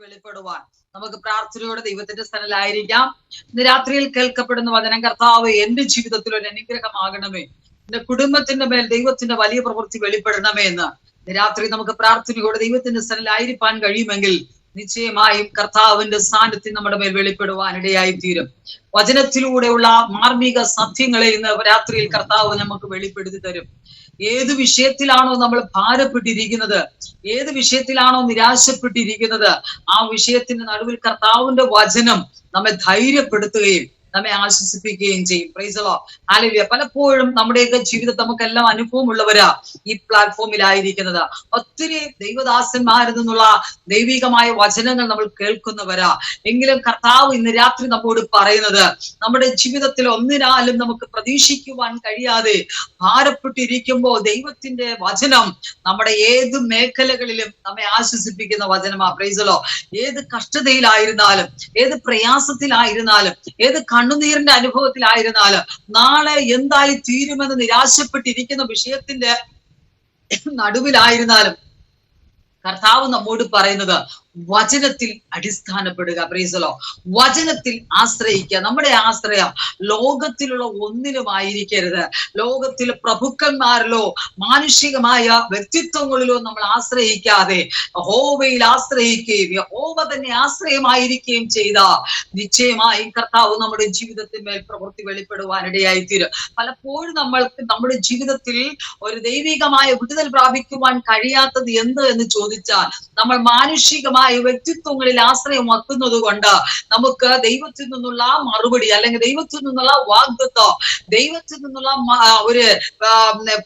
വെളിപ്പെടുവാൻ നമുക്ക് പ്രാർത്ഥനയോടെ ദൈവത്തിന്റെ സ്ഥലത്തിലായിരിക്കാം. ഇന്ന് രാത്രിയിൽ കേൾക്കപ്പെടുന്ന വചനം, കർത്താവ് എന്റെ ജീവിതത്തിൽ ഒരു അനുഗ്രഹമാകണമേ, എന്റെ കുടുംബത്തിന്റെ മേൽ ദൈവത്തിന്റെ വലിയ പ്രവൃത്തി വെളിപ്പെടണമേ എന്ന് ഇന്ന് രാത്രി നമുക്ക് പ്രാർത്ഥനയോടെ ദൈവത്തിന്റെ സ്ഥലത്തിലായിരിക്കാൻ കഴിയുമെങ്കിൽ നിശ്ചയമായും കർത്താവിന്റെ സാന്നിധ്യം നമ്മുടെ മേൽ വെളിപ്പെടുവാൻ ഇടയായി തീരും. വചനത്തിലൂടെയുള്ള മാർമിക സത്യങ്ങളെ ഇന്ന് രാത്രിയിൽ കർത്താവ് നമുക്ക് വെളിപ്പെടുത്തി തരും. ഏത് വിഷയത്തിലാണോ നമ്മൾ ഭാരപ്പെട്ടിരിക്കുന്നത്, ഏത് വിഷയത്തിലാണോ നിരാശപ്പെട്ടിരിക്കുന്നത്, ആ വിഷയത്തിന്റെ നടുവിൽ കർത്താവിന്റെ വചനം നമ്മെ ധൈര്യപ്പെടുത്തുകയും നമ്മെ ആശ്വസിപ്പിക്കുകയും ചെയ്യും. Price the lord. ഹല്ലേലൂയ. പലപ്പോഴും നമ്മുടെയൊക്കെ ജീവിതത്തിൽ നമുക്കെല്ലാം അനുഭവമുള്ളവരാ ഈ പ്ലാറ്റ്ഫോമിലായിരിക്കുന്നത്. ഒത്തിരി ദൈവദാസന്മാരിൽ നിന്നുള്ള ദൈവികമായ വചനങ്ങൾ നമ്മൾ കേൾക്കുന്നവരാ. എങ്കിലും കർത്താവ് ഇന്ന് രാത്രി നമ്മോട് പറയുന്നത്, നമ്മുടെ ജീവിതത്തിൽ ഒന്നിനാലും നമുക്ക് പ്രതീക്ഷിക്കുവാൻ കഴിയാതെ ഭാരപ്പെട്ടിരിക്കുമ്പോൾ ദൈവത്തിന്റെ വചനം നമ്മുടെ ഏത് മേഖലകളിലും നമ്മെ ആശ്വസിപ്പിക്കുന്ന വചനമാ. Price the Lord. ഏത് കഷ്ടതയിലായിരുന്നാലും, ഏത് പ്രയാസത്തിലായിരുന്നാലും, ഏത് കണ്ണുനീരിന്റെ അനുഭവത്തിലായിരുന്നാലും, നാളെ എന്തായി തീരുമെന്ന് നിരാശപ്പെട്ടിരിക്കുന്ന വിഷയത്തിന്റെ നടുവിലായിരുന്നാലും കർത്താവ് നമ്മോട് പറയുന്നത് വചനത്തിൽ അടിസ്ഥാനപ്പെടുക. Price the Lord. വചനത്തിൽ ആശ്രയിക്കുക. നമ്മുടെ ആശ്രയം ലോകത്തിലുള്ള ഒന്നിലും ആയിരിക്കരുത്. ലോകത്തിലെ പ്രഭുക്കന്മാരിലോ മാനുഷികമായ വ്യക്തിത്വങ്ങളിലോ നമ്മൾ ആശ്രയിക്കാതെ യഹോവയിൽ ആശ്രയിക്കുകയും യഹോവ തന്നെ ആശ്രയമായിരിക്കുകയും ചെയ്ത നിശ്ചയമായും കർത്താവ് നമ്മുടെ ജീവിതത്തിന്മേൽ പ്രവൃത്തി വെളിപ്പെടുവാനിടയായി തീരും. പലപ്പോഴും നമ്മൾക്ക് നമ്മുടെ ജീവിതത്തിൽ ഒരു ദൈവികമായ വിടുതൽ പ്രാപിക്കുവാൻ കഴിയാത്തത് എന്ത് എന്ന് ചോദിച്ചാൽ, നമ്മൾ മാനുഷികമായ വ്യക്തിത്വങ്ങളിൽ ആശ്രയം വയ്ക്കുന്നത് കൊണ്ട് നമുക്ക് ദൈവത്തിൽ നിന്നുള്ള മറുപടി, അല്ലെങ്കിൽ ദൈവത്തിൽ നിന്നുള്ള വാഗ്ദത്തം, ദൈവത്തിൽ നിന്നുള്ള ഒരു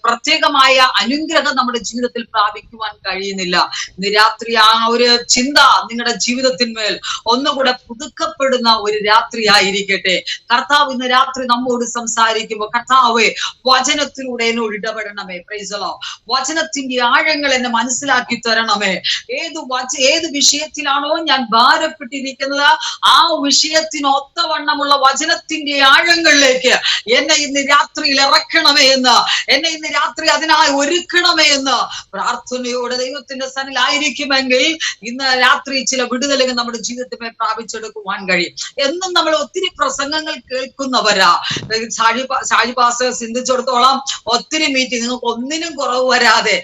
പ്രത്യേകമായ അനുഗ്രഹം നമ്മുടെ ജീവിതത്തിൽ പ്രാപിക്കുവാൻ കഴിയുന്നില്ല. ഇന്ന് രാത്രി ആ ഒരു ചിന്ത നിങ്ങളുടെ ജീവിതത്തിന്മേൽ ഒന്നുകൂടെ പുതുക്കപ്പെടുന്ന ഒരു രാത്രി ആയിരിക്കട്ടെ. കർത്താവ് ഇന്ന് രാത്രി നമ്മോട് സംസാരിക്കുമ്പോൾ, കർത്താവേ വചനത്തിലൂടെ എന്നോട് ഇടപെടണമേ. Price the Lord. വചനത്തിന്റെ ആഴങ്ങൾ എന്നെ മനസ്സിലാക്കി തരണമേ. ഏത് വിഷയത്തിലാണോ ഞാൻ ഭാരപ്പെട്ടിരിക്കുന്നത്, ആ വിഷയത്തിന് ഒത്തവണ്ണമുള്ള വചനത്തിന്റെ ആഴങ്ങളിലേക്ക് എന്നെ ഇന്ന് രാത്രിയിൽ ഇറക്കണമേ എന്ന്, എന്നെ ഇന്ന് രാത്രി അതിനായി ഒരുക്കണമേ എന്ന് പ്രാർത്ഥനയോടെ ദൈവത്തിന്റെ സന്നിധിയിലായിരിക്കുമെങ്കിൽ ഇന്ന് രാത്രി ചില വിടുതലുകൾ നമ്മുടെ ജീവിതത്തിൽ പ്രാപിച്ചെടുക്കുവാൻ കഴിയും. എന്നും നമ്മൾ ഒത്തിരി പ്രസംഗങ്ങൾ കേൾക്കുന്നവരാ. ഷാജിപാസ് ചിന്തിച്ചിടത്തോളം ഒത്തിരി മീറ്റിംഗ്, നിങ്ങൾക്ക് ഒന്നിനും കുറവ് വരാതെ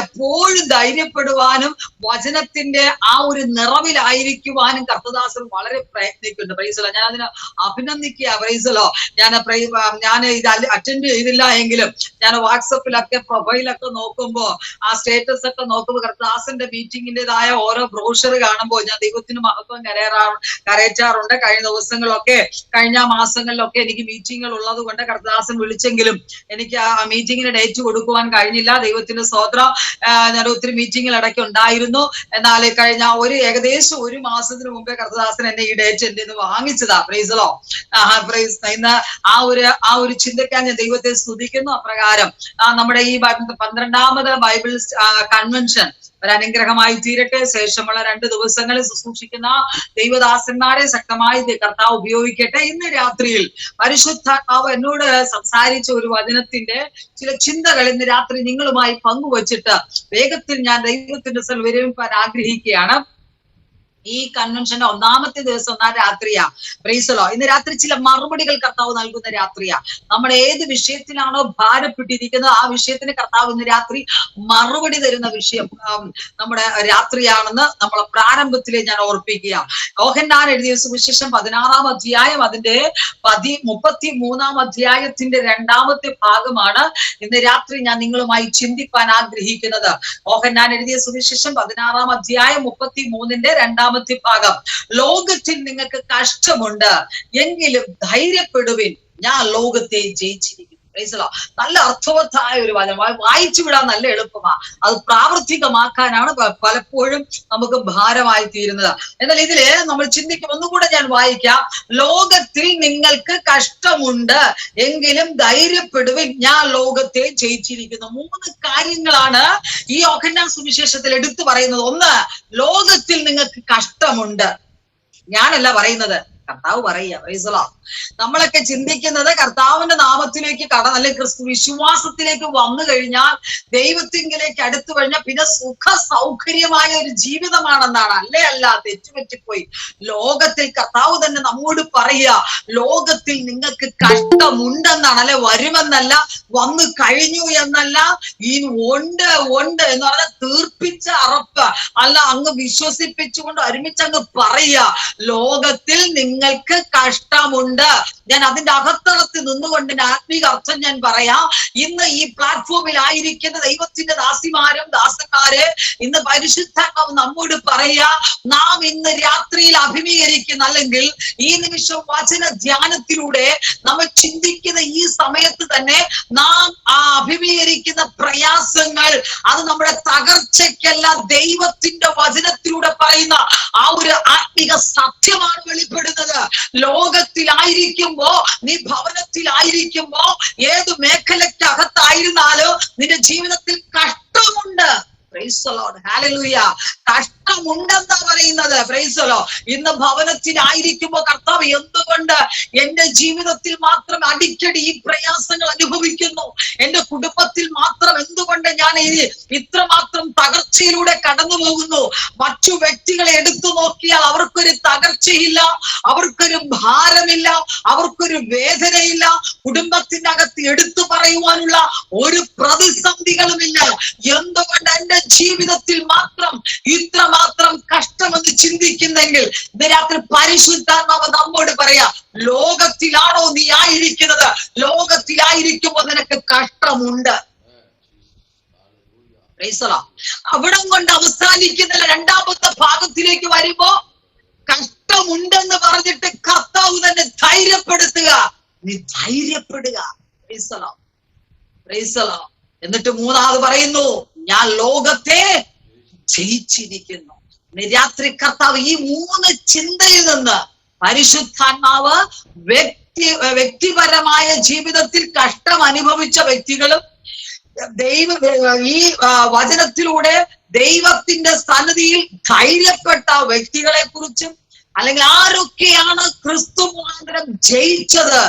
എപ്പോഴും ധൈര്യപ്പെടുവാനും വചനത്തിന്റെ ആ ഒരു നിറവിലായിരിക്കുവാനും കർത്തദാസൻ വളരെ പ്രയത്നിക്കുന്നുണ്ട്. പ്രൈസലോ. ഞാൻ അതിനെ അഭിനന്ദിക്കുക. പ്രൈസലോ. ഞാൻ ഇത് അറ്റൻഡ് ചെയ്തില്ല എങ്കിലും ഞാൻ വാട്സപ്പിലൊക്കെ പ്രൊഫൈലൊക്കെ നോക്കുമ്പോ, ആ സ്റ്റേറ്റസ് ഒക്കെ നോക്കുമ്പോൾ കർത്തദാസന്റെ മീറ്റിംഗിൻ്റെതായ ഓരോ ബ്രോഷർ കാണുമ്പോൾ ഞാൻ ദൈവത്തിന് മഹത്വം കരയറ്റാറുണ്ട്. കഴിഞ്ഞ മാസങ്ങളിലൊക്കെ എനിക്ക് മീറ്റിങ്ങുകൾ ഉള്ളത് കൊണ്ട് കർത്തദാസൻ വിളിച്ചെങ്കിലും എനിക്ക് ആ മീറ്റിങ്ങിന് ഡേറ്റ് കൊടുക്കുവാൻ കഴിഞ്ഞില്ല. ദൈവത്തിന്റെ സ്തോത്രം. ഞാൻ ഒത്തിരി മീറ്റിങ്ങുകൾ ഇടയ്ക്ക് ഉണ്ടായിരുന്നു. എന്നാൽ കഴിഞ്ഞ ഏകദേശം ഒരു മാസത്തിന് മുമ്പേ കർത്തദാസൻ എന്നെ ഈ ഡേറ്റ് എന്റെ നിന്ന് വാങ്ങിച്ചതാ. Price low. ഇന്ന് ആ ഒരു ചിന്തയ്ക്കാൻ ഞാൻ ദൈവത്തെ സ്തുതിക്കുന്നു. അപ്രകാരം നമ്മുടെ ഈ 12ാമത് ബൈബിൾ കൺവെൻഷൻ ഒരു അനുഗ്രഹമായി തീരട്ടെ. ശേഷമുള്ള 2 ദിവസങ്ങളിൽ ശുശ്രൂഷിക്കുന്ന ദൈവദാസന്മാരെ ശക്തമായി കർത്താവ് ഉപയോഗിക്കട്ടെ. ഇന്ന് രാത്രിയിൽ പരിശുദ്ധാത്മാവ് എന്നോട് സംസാരിച്ച ഒരു വചനത്തിന്റെ ചില ചിന്തകൾ ഇന്ന് രാത്രി നിങ്ങളുമായി പങ്കുവച്ചിട്ട് വേഗത്തിൽ ഞാൻ ദൈവത്തിന്റെ വിരമിപ്പാൻ ആഗ്രഹിക്കുകയാണ്. ഈ കൺവെൻഷന്റെ 1ാമത്തെ ദിവസം 1 രാത്രിയാ. Price low. ഇന്ന് രാത്രി ചില മറുപടികൾ കർത്താവ് നൽകുന്ന രാത്രിയാ. നമ്മൾ ഏത് വിഷയത്തിലാണോ ഭാരപ്പെട്ടിരിക്കുന്നത്, ആ വിഷയത്തിന് കർത്താവ് ഇന്ന് രാത്രി മറുപടി തരുന്ന വിഷയം നമ്മുടെ രാത്രിയാണെന്ന് നമ്മൾ പ്രാരംഭത്തിലെ ഞാൻ ഓർപ്പിക്കുക. യോഹന്നാൻ എഴുതിയ സുവിശേഷം 16-ാം അധ്യായം അതിന്റെ 33-ാം അധ്യായത്തിന്റെ 2ാമത്തെ ഭാഗമാണ് ഇന്ന് രാത്രി ഞാൻ നിങ്ങളുമായി ചിന്തിപ്പാൻ ആഗ്രഹിക്കുന്നത്. യോഹന്നാൻ എഴുതിയ സുവിശേഷം 16-ാം അധ്യായം 33-ന്റെ 2ാമത്തെ ഭാഗം. ലോകത്തിൽ നിങ്ങൾക്ക് കഷ്ടമുണ്ട്, എങ്കിലും ധൈര്യപ്പെടുവിൻ, ഞാൻ ലോകത്തെ ജയിച്ചിരിക്കുന്നു. നല്ല അർത്ഥവത്തായ ഒരു വചനം. വായിച്ചു വിടാൻ നല്ല എളുപ്പമാണ്. അത് പ്രാവർത്തികമാക്കാനാണ് പലപ്പോഴും നമുക്ക് ഭാരമായി തീരുന്നത്. എന്നാൽ ഇതില് നമ്മൾ ചിന്തിക്കും. ഒന്നുകൂടെ ഞാൻ വായിക്കാം. ലോകത്തിൽ നിങ്ങൾക്ക് കഷ്ടമുണ്ട്, എങ്കിലും ധൈര്യപ്പെടുവിൻ, ഞാൻ ലോകത്തെ ജയിച്ചിരിക്കുന്നു. 3 കാര്യങ്ങളാണ് ഈ യോഹന്നാൻ സുവിശേഷത്തിൽ എടുത്തു പറയുന്നത്. 1, ലോകത്തിൽ നിങ്ങൾക്ക് കഷ്ടമുണ്ട്. ഞാനല്ല പറയുന്നത്, കർത്താവ് പറയുക. Price the Lord. നമ്മളൊക്കെ ചിന്തിക്കുന്നത് കർത്താവിന്റെ നാമത്തിലേക്ക് അല്ലെ ക്രിസ്തു വിശ്വാസത്തിലേക്ക് വന്നു കഴിഞ്ഞാൽ, ദൈവത്തിങ്കിലേക്ക് അടുത്തു കഴിഞ്ഞാൽ പിന്നെ സുഖ സൗകര്യമായ ഒരു ജീവിതമാണെന്നാണ്. അല്ല, തെറ്റുപറ്റിപ്പോയി. ലോകത്തിൽ കർത്താവ് തന്നെ നമ്മോട് പറയുക, ലോകത്തിൽ നിങ്ങൾക്ക് കഷ്ടമുണ്ടെന്നാണ്. അല്ലെ, വരുമെന്നല്ല, വന്നു കഴിഞ്ഞു എന്നല്ല, ഈ ഉണ്ട് എന്ന് പറഞ്ഞാൽ തീർപ്പിച്ച അറപ്പ് അല്ല, അങ്ങ് വിശ്വസിപ്പിച്ചുകൊണ്ട് ഒരുമിച്ച് അങ്ങ് പറയുക, ലോകത്തിൽ നിങ്ങൾക്ക് കഷ്ടമുണ്ട്. ഞാൻ അതിന്റെ അകത്തളത്തിൽ നിന്നുകൊണ്ട് ആത്മീക അർത്ഥം ഞാൻ പറയാം. ഇന്ന് ഈ പ്ലാറ്റ്ഫോമിൽ ആയിരിക്കുന്ന ദൈവത്തിന്റെ ദാസിമാരും ദാസന്മാരെ ഇന്ന് പരിശുദ്ധാത്മാവ് നമ്മോട് പറയാ, നാം ഇന്ന് രാത്രിയിൽ അഭിമുഖീകരിക്കുന്ന അല്ലെങ്കിൽ ഈ നിമിഷം വചന ധ്യാനത്തിലൂടെ നമ്മൾ ചിന്തിക്കുന്ന ഈ സമയത്ത് തന്നെ നാം അഭിമുഖീകരിക്കുന്ന പ്രയാസങ്ങൾ അത് നമ്മുടെ തകർച്ചയ്ക്കല്ല, ദൈവത്തിന്റെ വചനത്തിലൂടെ പറയുന്ന ആ ഒരു ആത്മീക സത്യമാണ് വെളിപ്പെടുന്നത്. ലോകത്തിലായിരിക്കുമ്പോ, നീ ഭവനത്തിലായിരിക്കുമ്പോ, ഏത് മേഖലയ്ക്കകത്തായിരുന്നാലും നിന്റെ ജീവിതത്തിൽ കഷ്ടമുണ്ട്. Praise the lord. ഹല്ലേലൂയ. കഷ്ടമുണ്ടെന്നാ പറയുന്നത്. Praise the lord. ഇന്ന് ഭവനത്തിലായിരിക്കുമ്പോ കർത്താവ് എന്തുകൊണ്ട് എന്റെ ജീവിതത്തിൽ മാത്രം അടിക്കടി ഈ പ്രയാസങ്ങൾ അനുഭവിക്കുന്നു, എന്റെ കുടുംബത്തിൽ മാത്രം എന്തുകൊണ്ട് ഞാൻ ഇത്രമാത്രം തകർച്ചയിലൂടെ കടന്നു പോകുന്നു? മറ്റു വ്യക്തികളെ എടുത്തു നോക്കിയാൽ അവർക്കൊരു തകർച്ചയില്ല, അവർക്കൊരു ഭാരമില്ല, അവർക്കൊരു വേദനയില്ല, കുടുംബത്തിന്റെ അകത്ത് എടുത്തു പറയുവാനുള്ള ഒരു പ്രതിസന്ധികളുമില്ല. എന്തുകൊണ്ട് എന്റെ ജീവിതത്തിൽ മാത്രം ഇത്രമാത്രം കഷ്ടമെന്ന് ചിന്തിക്കുന്നെങ്കിൽ ഇന്ന് രാത്രി പരിശുദ്ധാത്മാവ് നമ്മോട് പറയാ, ലോകത്തിലാണോ നീ ആയിരിക്കുന്നത്? ലോകത്തിലായിരിക്കുമ്പോ നിനക്ക് കഷ്ടമുണ്ട്. അവിടം കൊണ്ട് അവസാനിക്കുന്നില്ല. രണ്ടാമത്തെ ഭാഗത്തിലേക്ക് വരുമ്പോ കഷ്ടമുണ്ടെന്ന് പറഞ്ഞിട്ട് കർത്താവ് തന്നെ ധൈര്യപ്പെടുത്തുക, നീ ധൈര്യപ്പെടുക. എന്നിട്ട് മൂന്നാമത് പറയുന്നു, ഞാൻ ലോകത്തെ ജയിച്ചിരിക്കുന്നു. രാത്രി കർത്താവ് ഈ മൂന്ന് ചിന്തയിൽ നിന്ന് പരിശുദ്ധാത്മാവ് വ്യക്തിപരമായ ജീവിതത്തിൽ കഷ്ടം അനുഭവിച്ച വ്യക്തികളും ഈ വചനത്തിലൂടെ ദൈവത്തിന്റെ സന്നിധിയിൽ ധൈര്യപ്പെട്ട വ്യക്തികളെ കുറിച്ചും, അല്ലെങ്കിൽ ആരൊക്കെയാണ് ക്രിസ്തു മുഖാന്തരം ജയിച്ചത്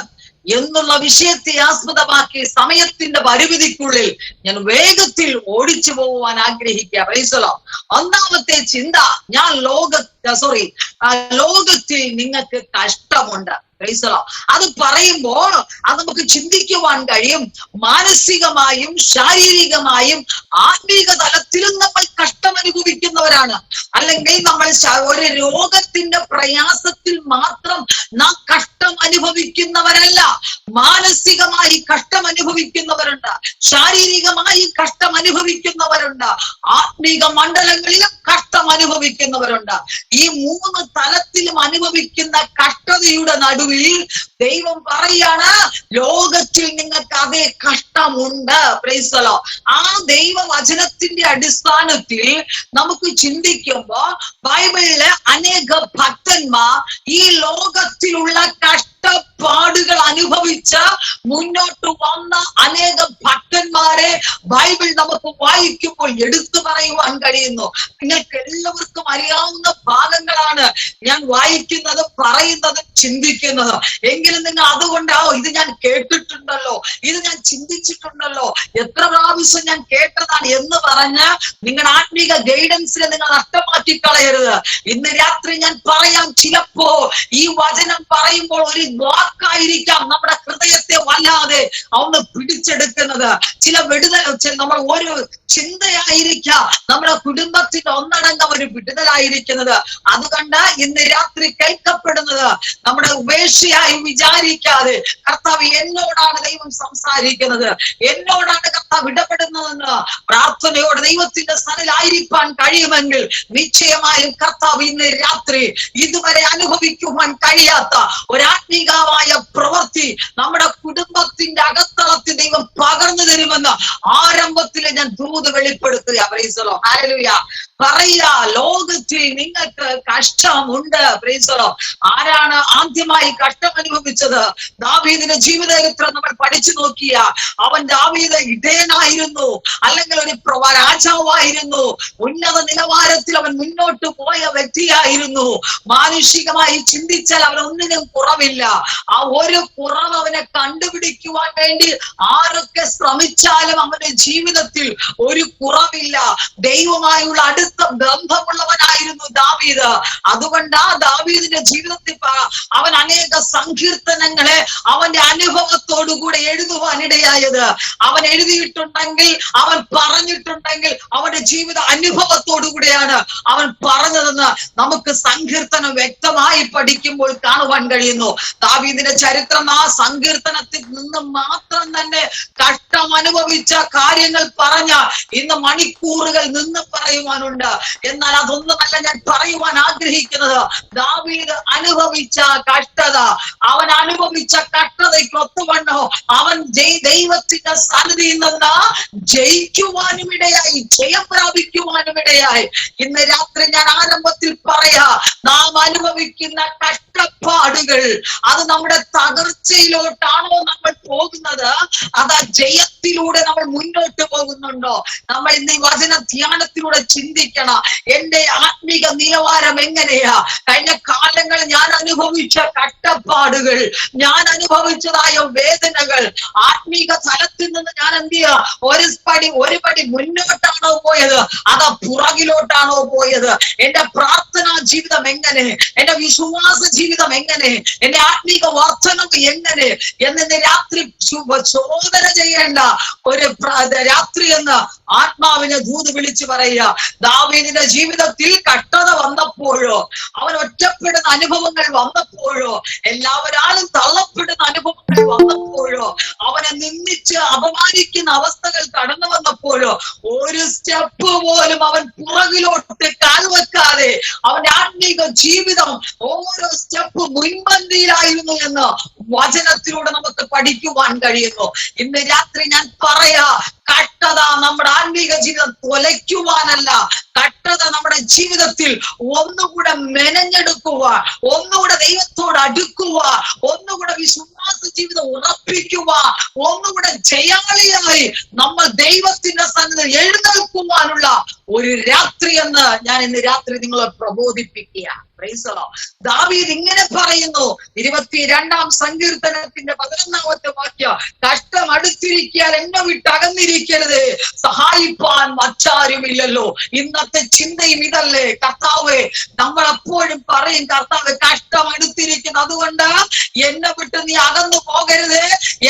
എന്നുള്ള വിഷയത്തെ ആസ്പദമാക്കി സമയത്തിന്റെ പരിമിതിക്കുള്ളിൽ ഞാൻ വേഗത്തിൽ ഓടിച്ചു പോകുവാൻ ആഗ്രഹിക്കുക. Praise the lord. ഒന്നാമത്തെ ചിന്ത, ഞാൻ ലോകത്തിൽ നിങ്ങൾക്ക് കഷ്ടമുണ്ട്. Praise the lord. അത് പറയുമ്പോൾ അത് നമുക്ക് ചിന്തിക്കുവാൻ കഴിയും, മാനസികമായും ശാരീരികമായും ആത്മീക തലത്തിലും നമ്മൾ കഷ്ടം അനുഭവിക്കുന്നവരാണ്. അല്ലെങ്കിൽ നമ്മൾ ഒരു രോഗത്തിന്റെ പ്രയാസത്തിൽ മാത്രം നാം കഷ്ടം അനുഭവിക്കുന്നവരല്ല. മാനസികമായി കഷ്ടം അനുഭവിക്കുന്നവരുണ്ട്, ശാരീരികമായി കഷ്ടം അനുഭവിക്കുന്നവരുണ്ട്, ആത്മീക മണ്ഡലങ്ങളിലും കഷ്ടം അനുഭവിക്കുന്നവരുണ്ട്. ഈ മൂന്ന് തലത്തിലും അനുഭവിക്കുന്ന കഷ്ടതയുടെ നടുവിൽ ദൈവം പറയാണ്, ലോകത്തിൽ നിങ്ങൾക്ക് അതേ കഷ്ടമുണ്ട്. Praise the lord. ആ ദൈവവചനത്തിന്റെ അടിസ്ഥാനത്തിൽ നമുക്ക് ചിന്തിക്കുമ്പോ ബൈബിളിലെ അനേക ഭക്തന്മാർ ഈ ലോകത്തിലുള്ള കഷ്ടപ്പാടുകൾ അനുഭവിച്ച് മുന്നോട്ട് വന്ന അനേക ഭക്തന്മാരെ ബൈബിൾ നമുക്ക് വായിക്കുമ്പോൾ എടുത്തു പറയുവാൻ കഴിയുന്നു. നിങ്ങൾക്ക് എല്ലാവർക്കും അറിയാവുന്ന ഭാഗങ്ങളാണ് ഞാൻ വായിക്കുന്നതും പറയുന്നതും ചിന്തിക്കുന്നതും. എങ്കിലും നിങ്ങൾ അതുകൊണ്ടാവോ ഇത് ഞാൻ കേട്ടിട്ടുണ്ടല്ലോ, ഇത് ഞാൻ ചിന്തിച്ചിട്ടുണ്ടല്ലോ, എത്ര പ്രാവശ്യം ഞാൻ കേട്ടതാണ് എന്ന് പറഞ്ഞ് നിങ്ങളുടെ ആത്മീക ഗൈഡൻസിനെ നിങ്ങൾ നഷ്ടമാക്കി കളയരുത്. ഇന്ന് രാത്രി ഞാൻ പറയാം, ചിലപ്പോ ഈ വചനം പറയുമ്പോൾ ഒരു വാക്കായിരിക്കാം നമ്മുടെ ഹൃദയത്തെ വല്ലാതെ ഒന്ന് പിടിച്ചെടുക്കുന്നത്. ചില നമ്മൾ ഒരു ചിന്തയായിരിക്കാം നമ്മുടെ കുടുംബത്തിന്റെ ഒന്നടങ്കം ഒരു വിടുതലായിരിക്കുന്നത്. അതുകൊണ്ട് ഇന്ന് രാത്രി കേൾക്കപ്പെടുന്നത് നമ്മുടെ ഉപേക്ഷയായി വിചാരിക്കാതെ, കർത്താവ് എന്നോടാണ് ദൈവം സംസാരിക്കുന്നത്, എന്നോടാണ് കർത്താവ് ഇടപെടുന്നതെന്ന് പ്രാർത്ഥനയോടെ ദൈവത്തിന്റെ സന്നിധിയിലായിരിക്കാൻ കഴിയുമെങ്കിൽ നിശ്ചയമായും കർത്താവ് ഇന്ന് രാത്രി ഇതുവരെ അനുഭവിക്കുവാൻ കഴിയാത്ത ഒരാത്മീകമായ അത്ഭുതകരമായ പ്രവൃത്തി നമ്മുടെ കുടുംബത്തിന്റെ അകത്തളത്തിൽ ദൈവം പകർന്നു തരുമെന്ന് ആരംഭത്തിൽ ഞാൻ ദൂത് വെളിപ്പെടുത്തുക. Praise the lord. ഹല്ലേലൂയ. പറയുക, ലോകത്തിൽ നിങ്ങൾക്ക് കഷ്ടമുണ്ട്. Praise the lord. ആരാണ് ആദ്യമായി കഷ്ടം അനുഭവിച്ചത്? ദാവീദിന്റെ ജീവിതചരിത്രം നമ്മൾ പഠിച്ചു നോക്കിയ, അവൻ ദാവീദ് ഇടയനായിരുന്നു, അല്ലെങ്കിൽ ഒരു രാജാവായിരുന്നു. ഉന്നത നിലവാരത്തിൽ അവൻ മുന്നോട്ട് പോയ വ്യക്തിയായിരുന്നു. മാനുഷികമായി ചിന്തിച്ചാൽ അവൻ ഒന്നിനും കുറവില്ല. ആ ഒരു കുറവ് അവനെ കണ്ടുപിടിക്കുവാൻ വേണ്ടി ആരൊക്കെ ശ്രമിച്ചാലും അവന്റെ ജീവിതത്തിൽ ഒരു കുറവില്ല. ദൈവമായുള്ള അടുത്ത ബന്ധമുള്ളവനായിരുന്നു ദാവീദ്. അതുകൊണ്ട് ആ ദാവീദിന്റെ ജീവിതത്തിൽ അവൻ അനേക സങ്കീർത്തനങ്ങളെ അവന്റെ അനുഭവത്തോടുകൂടെ എഴുതുവാനിടയായത്. അവൻ എഴുതിയിട്ടുണ്ടെങ്കിൽ, അവൻ പറഞ്ഞിട്ടുണ്ടെങ്കിൽ അവന്റെ ജീവിത അനുഭവത്തോടുകൂടെയാണ് അവൻ പറഞ്ഞതെന്ന് നമുക്ക് സങ്കീർത്തനം വ്യക്തമായി പഠിക്കുമ്പോൾ കാണുവാൻ കഴിയുന്നു. ദാവീദിന്റെ ചരിത്രം ആ സങ്കീർത്തനത്തിൽ നിന്ന് മാത്രം തന്നെ കഷ്ടം അനുഭവിച്ച കാര്യങ്ങൾ പറഞ്ഞ ഇന്ന് മണിക്കൂറുകൾ നിന്ന് പറയുവാനുണ്ട്. എന്നാൽ അതൊന്നുമല്ല ഞാൻ പറയുവാൻ ആഗ്രഹിക്കുന്നത്. ദാവീദ് അനുഭവിച്ച കഷ്ടത, അവൻ അനുഭവിച്ച കഷ്ടതയ്ക്ക് ഒത്തുവണ്ണോ അവൻ ദൈവത്തിന്റെ സന്നിധിയിൽ നിന്ന് ജയിക്കുവാനും ഇടയായി, ജയം പ്രാപിക്കുവാനും ഇടയായി. ഇന്ന് രാത്രി ഞാൻ ആരംഭത്തിൽ പറയാ, നാം അനുഭവിക്കുന്ന കഷ്ടപ്പാടുകൾ അത് നമ്മുടെ തകർച്ചയിലോട്ടാണോ നമ്മൾ പോകുന്നത്, അതാ ജയത്തിലൂടെ നമ്മൾ മുന്നോട്ട് പോകുന്നുണ്ടോ? നമ്മൾ ഇന്ന് ഈ വചന ധ്യാനത്തിലൂടെ ചിന്തിക്കണം. എന്റെ ആത്മീക നിലവാരം എങ്ങനെയാ? കഴിഞ്ഞ കാലങ്ങളിൽ ഞാൻ അനുഭവിച്ച കഷ്ടപ്പാടുകൾ, ഞാൻ അനുഭവിച്ചതായ വേദനകൾ, ആത്മീക തലത്തിൽ നിന്ന് ഞാൻ എന്ത് ചെയ്യാ, ഒരു പടി മുന്നോട്ടാണോ പോയത്, അതാ പുറകിലോട്ടാണോ പോയത്? എന്റെ പ്രാർത്ഥനാ ജീവിതം എങ്ങനെ, എന്റെ വിശ്വാസ ജീവിതം എങ്ങനെ, എന്റെ ആത്മീക വർധനം എങ്ങനെ എന്ന് രാത്രി ചോദന ചെയ്യേണ്ട ഒരു രാത്രി എന്ന് ആത്മാവിനെ ദൂത് വിളിച്ചു പറയുക. ദാവീദിന്റെ ജീവിതത്തിൽ കഷ്ടത വന്നപ്പോഴോ, അവൻ ഒറ്റപ്പെടുന്ന അനുഭവങ്ങൾ വന്നപ്പോഴോ, എല്ലാവരാലും തള്ളപ്പെടുന്ന അനുഭവങ്ങൾ വന്നപ്പോഴോ, അവനെ നിന്ദിച്ച് അപമാനിക്കുന്ന അവസ്ഥകൾ കടന്നു വന്നപ്പോഴോ ഒരു സ്റ്റെപ്പ് പോലും അവൻ പുറകിലോട്ട് കാൽവെക്കാതെ അവന്റെ ആത്മീക ജീവിതം ഓരോ സ്റ്റെപ്പ് മുൻപന്തിയിലായിരുന്നു എന്ന് വചനത്തിലൂടെ നമുക്ക് പഠിക്കുവാൻ കഴിയുന്നു. ഇന്ന് രാത്രി ഞാൻ പറയാ, കഷ്ടത നമ്മുടെ ആത്മീക ജീവിതം കൊലയ്ക്കുവാനല്ല, കഷ്ടത നമ്മുടെ ജീവിതത്തിൽ ഒന്നുകൂടെ മെനഞ്ഞെടുക്കുക, ഒന്നുകൂടെ ദൈവത്തോട് അടുക്കുക, ഒന്നുകൂടെ വിശ്വാസ ജീവിതം ഉറപ്പിക്കുക, ഒന്നുകൂടെ ജയാളിയായി നമ്മൾ ദൈവത്തിന്റെ സന്നിധിയിൽ എഴുന്നേൽക്കുവാനുള്ള ഒരു രാത്രി എന്ന് ഞാൻ ഇന്ന് രാത്രി നിങ്ങളെ പ്രബോധിപ്പിക്കുക. ദാവീദ് ഇങ്ങനെ പറയുന്നു, 22-ാം സങ്കീർത്തനത്തിന്റെ 11-ാമത്തെ വാക്യം, കഷ്ടം അടുത്തിരിക്കാൻ എന്നെ വിട്ട് അകന്നിരിക്കരുത്, സഹായിപ്പാൻ മറ്റാരുമില്ലല്ലോ. ഇന്നത്തെ ചിന്തയും ഇതല്ലേ കർത്താവേ? നമ്മൾ എപ്പോഴും പറയും, കർത്താവ് കഷ്ടം അടുത്തിരിക്കുന്നു, അതുകൊണ്ട് എന്നെ വിട്ട് നീ അകന്നു പോകരുത്,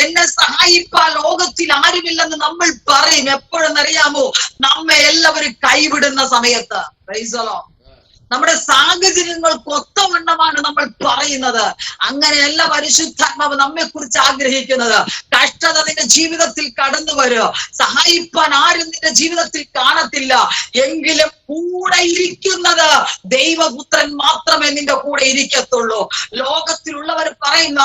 എന്നെ സഹായിപ്പാൻ ലോകത്തിൽ ആരുമില്ലെന്ന് നമ്മൾ പറയും. എപ്പോഴും അറിയാമോ? നമ്മെ എല്ലാവരും കൈവിടുന്ന സമയത്ത്. Price the Lord. നമ്മുടെ സാഹചര്യങ്ങൾക്ക് ഒത്തവണ്ണമാണ് നമ്മൾ പറയുന്നത്. അങ്ങനെയല്ല പരിശുദ്ധാത്മാവ് നമ്മെ കുറിച്ച് ആഗ്രഹിക്കുന്നത്. കഷ്ടത നിന്റെ ജീവിതത്തിൽ കടന്നു വരും, സഹായിപ്പാൻ ആരും നിന്റെ ജീവിതത്തിൽ കാണത്തില്ല, എങ്കിലും കൂടെ ഇരിക്കുന്നത് ദൈവപുത്രൻ മാത്രമേ നിന്റെ കൂടെ ഇരിക്കത്തുള്ളൂ. ലോകത്തിലുള്ളവർ പറയുന്ന,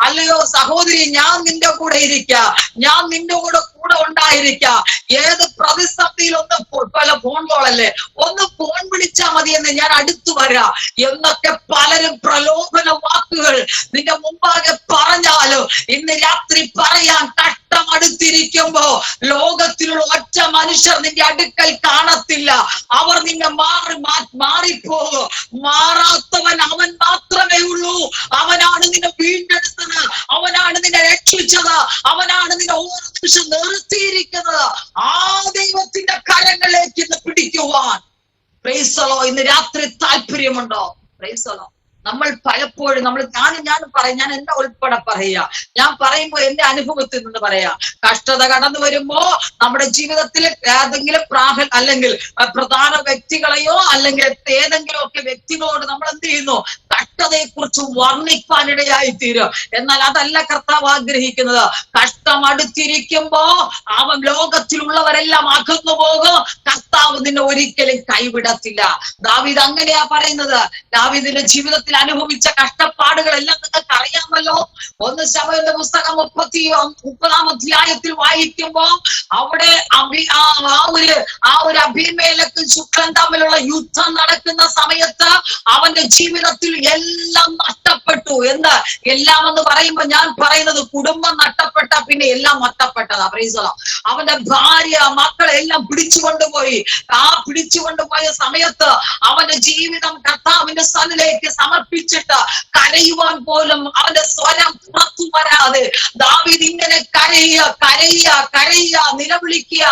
അല്ലയോ സഹോദരി, ഞാൻ നിന്റെ കൂടെ ഇരിക്കാം, ഞാൻ നിന്റെ കൂടെ ഉണ്ടായിരിക്കാം, ഏത് പ്രതിസന്ധിയിൽ ഒന്ന് പല ഫോൺ കോളല്ലേ, ഒന്ന് ഫോൺ വിളിച്ചാൽ മതി എന്ന് ഞാൻ അടുത്തു വരാം എന്നൊക്കെ പലരും പ്രലോഭന വാക്കുകൾ നിന്റെ മുമ്പാകെ പറഞ്ഞാലോ, ഇന്ന് രാത്രി പറയാൻ, കഷ്ടം അടുത്തിരിക്കുമ്പോ ലോകത്തിലുള്ള ഒറ്റ മനുഷ്യർ നിന്റെ അടുക്കൽ കാണത്തില്ല. അവർ നിന്നെ മാറിപ്പോകും. മാറാത്തവൻ അവൻ മാത്രമേ ഉള്ളൂ. അവനാണ് നിന്നെ വീണ്ടെടുത്തത്, അവനാണ് നിന്നെ രക്ഷിച്ചത്, അവനാണ് നിന്നെ ഓരോ നിമിഷം നിർത്തിയിരിക്കുന്നത്. ആ ദൈവത്തിന്റെ കരങ്ങളിലേക്ക് ഇന്ന് പിടിക്കുവാൻ പ്രൈസ് ദി ലോർഡ് ഇന്ന് രാത്രി താല്പര്യമുണ്ടോ? Price the lord. നമ്മൾ പലപ്പോഴും ഞാൻ എന്നെ ഉൾപ്പെടെ പറയാ, ഞാൻ പറയുമ്പോ എന്റെ അനുഭവത്തിൽ നിന്ന് പറയാ, കഷ്ടത കടന്നു വരുമ്പോ നമ്മുടെ ജീവിതത്തിൽ ഏതെങ്കിലും അല്ലെങ്കിൽ പ്രധാന വ്യക്തികളെയോ അല്ലെങ്കിൽ ഏതെങ്കിലും ഒക്കെ വ്യക്തികളോട് നമ്മൾ എന്ത് ചെയ്യുന്നു? കഷ്ടതയെ കുറിച്ച് വർണ്ണിക്കാനിടയായി തീരും. എന്നാൽ അതല്ല കർത്താവ് ആഗ്രഹിക്കുന്നത്. കഷ്ടം അടുത്തിരിക്കുമ്പോ അവൻ ലോകത്തിലുള്ളവരെല്ലാം അകന്നു പോകും, കർത്താവ് നിന്നെ ഒരിക്കലും കൈവിടത്തില്ല. ദാവീദ് അങ്ങനെയാ പറയുന്നത്. ദാവീദിന്റെ ജീവിതത്തിൽ അനുഭവിച്ച കഷ്ടപ്പാടുകളെല്ലാം നിങ്ങൾക്ക് അറിയാമല്ലോ. 1 ശമൂവേലിന്റെ പുസ്തകം 30-ാം അധ്യായത്തിൽ വായിക്കുമ്പോ അവിടെ ആ ഒരു അബീമേലെക്കും ശുക്രൻ തമ്മിലുള്ള യുദ്ധം നടക്കുന്ന സമയത്ത് അവന്റെ ജീവിതത്തിൽ എല്ലാം നഷ്ടപ്പെട്ടു. എല്ലാം എന്ന് പറയുമ്പോ ഞാൻ പറയുന്നത് കുടുംബം നഷ്ടപ്പെട്ട പിന്നെ എല്ലാം നഷ്ടപ്പെട്ടതാ. Price the Lord. അവന്റെ ഭാര്യ മക്കളെ എല്ലാം പിടിച്ചുകൊണ്ടുപോയി. ആ പിടിച്ചുകൊണ്ടുപോയ സമയത്ത് അവന്റെ ജീവിതം കർത്താവിന്റെ സന്നിധിയിലേക്ക് സമർപ്പിച്ചിട്ട് കരയുവാൻ പോലും അവന്റെ സ്വരം പുറത്തു വരാതെ ദാവീദ് ഇങ്ങനെ കരയുക, നിലവിളിക്കുക.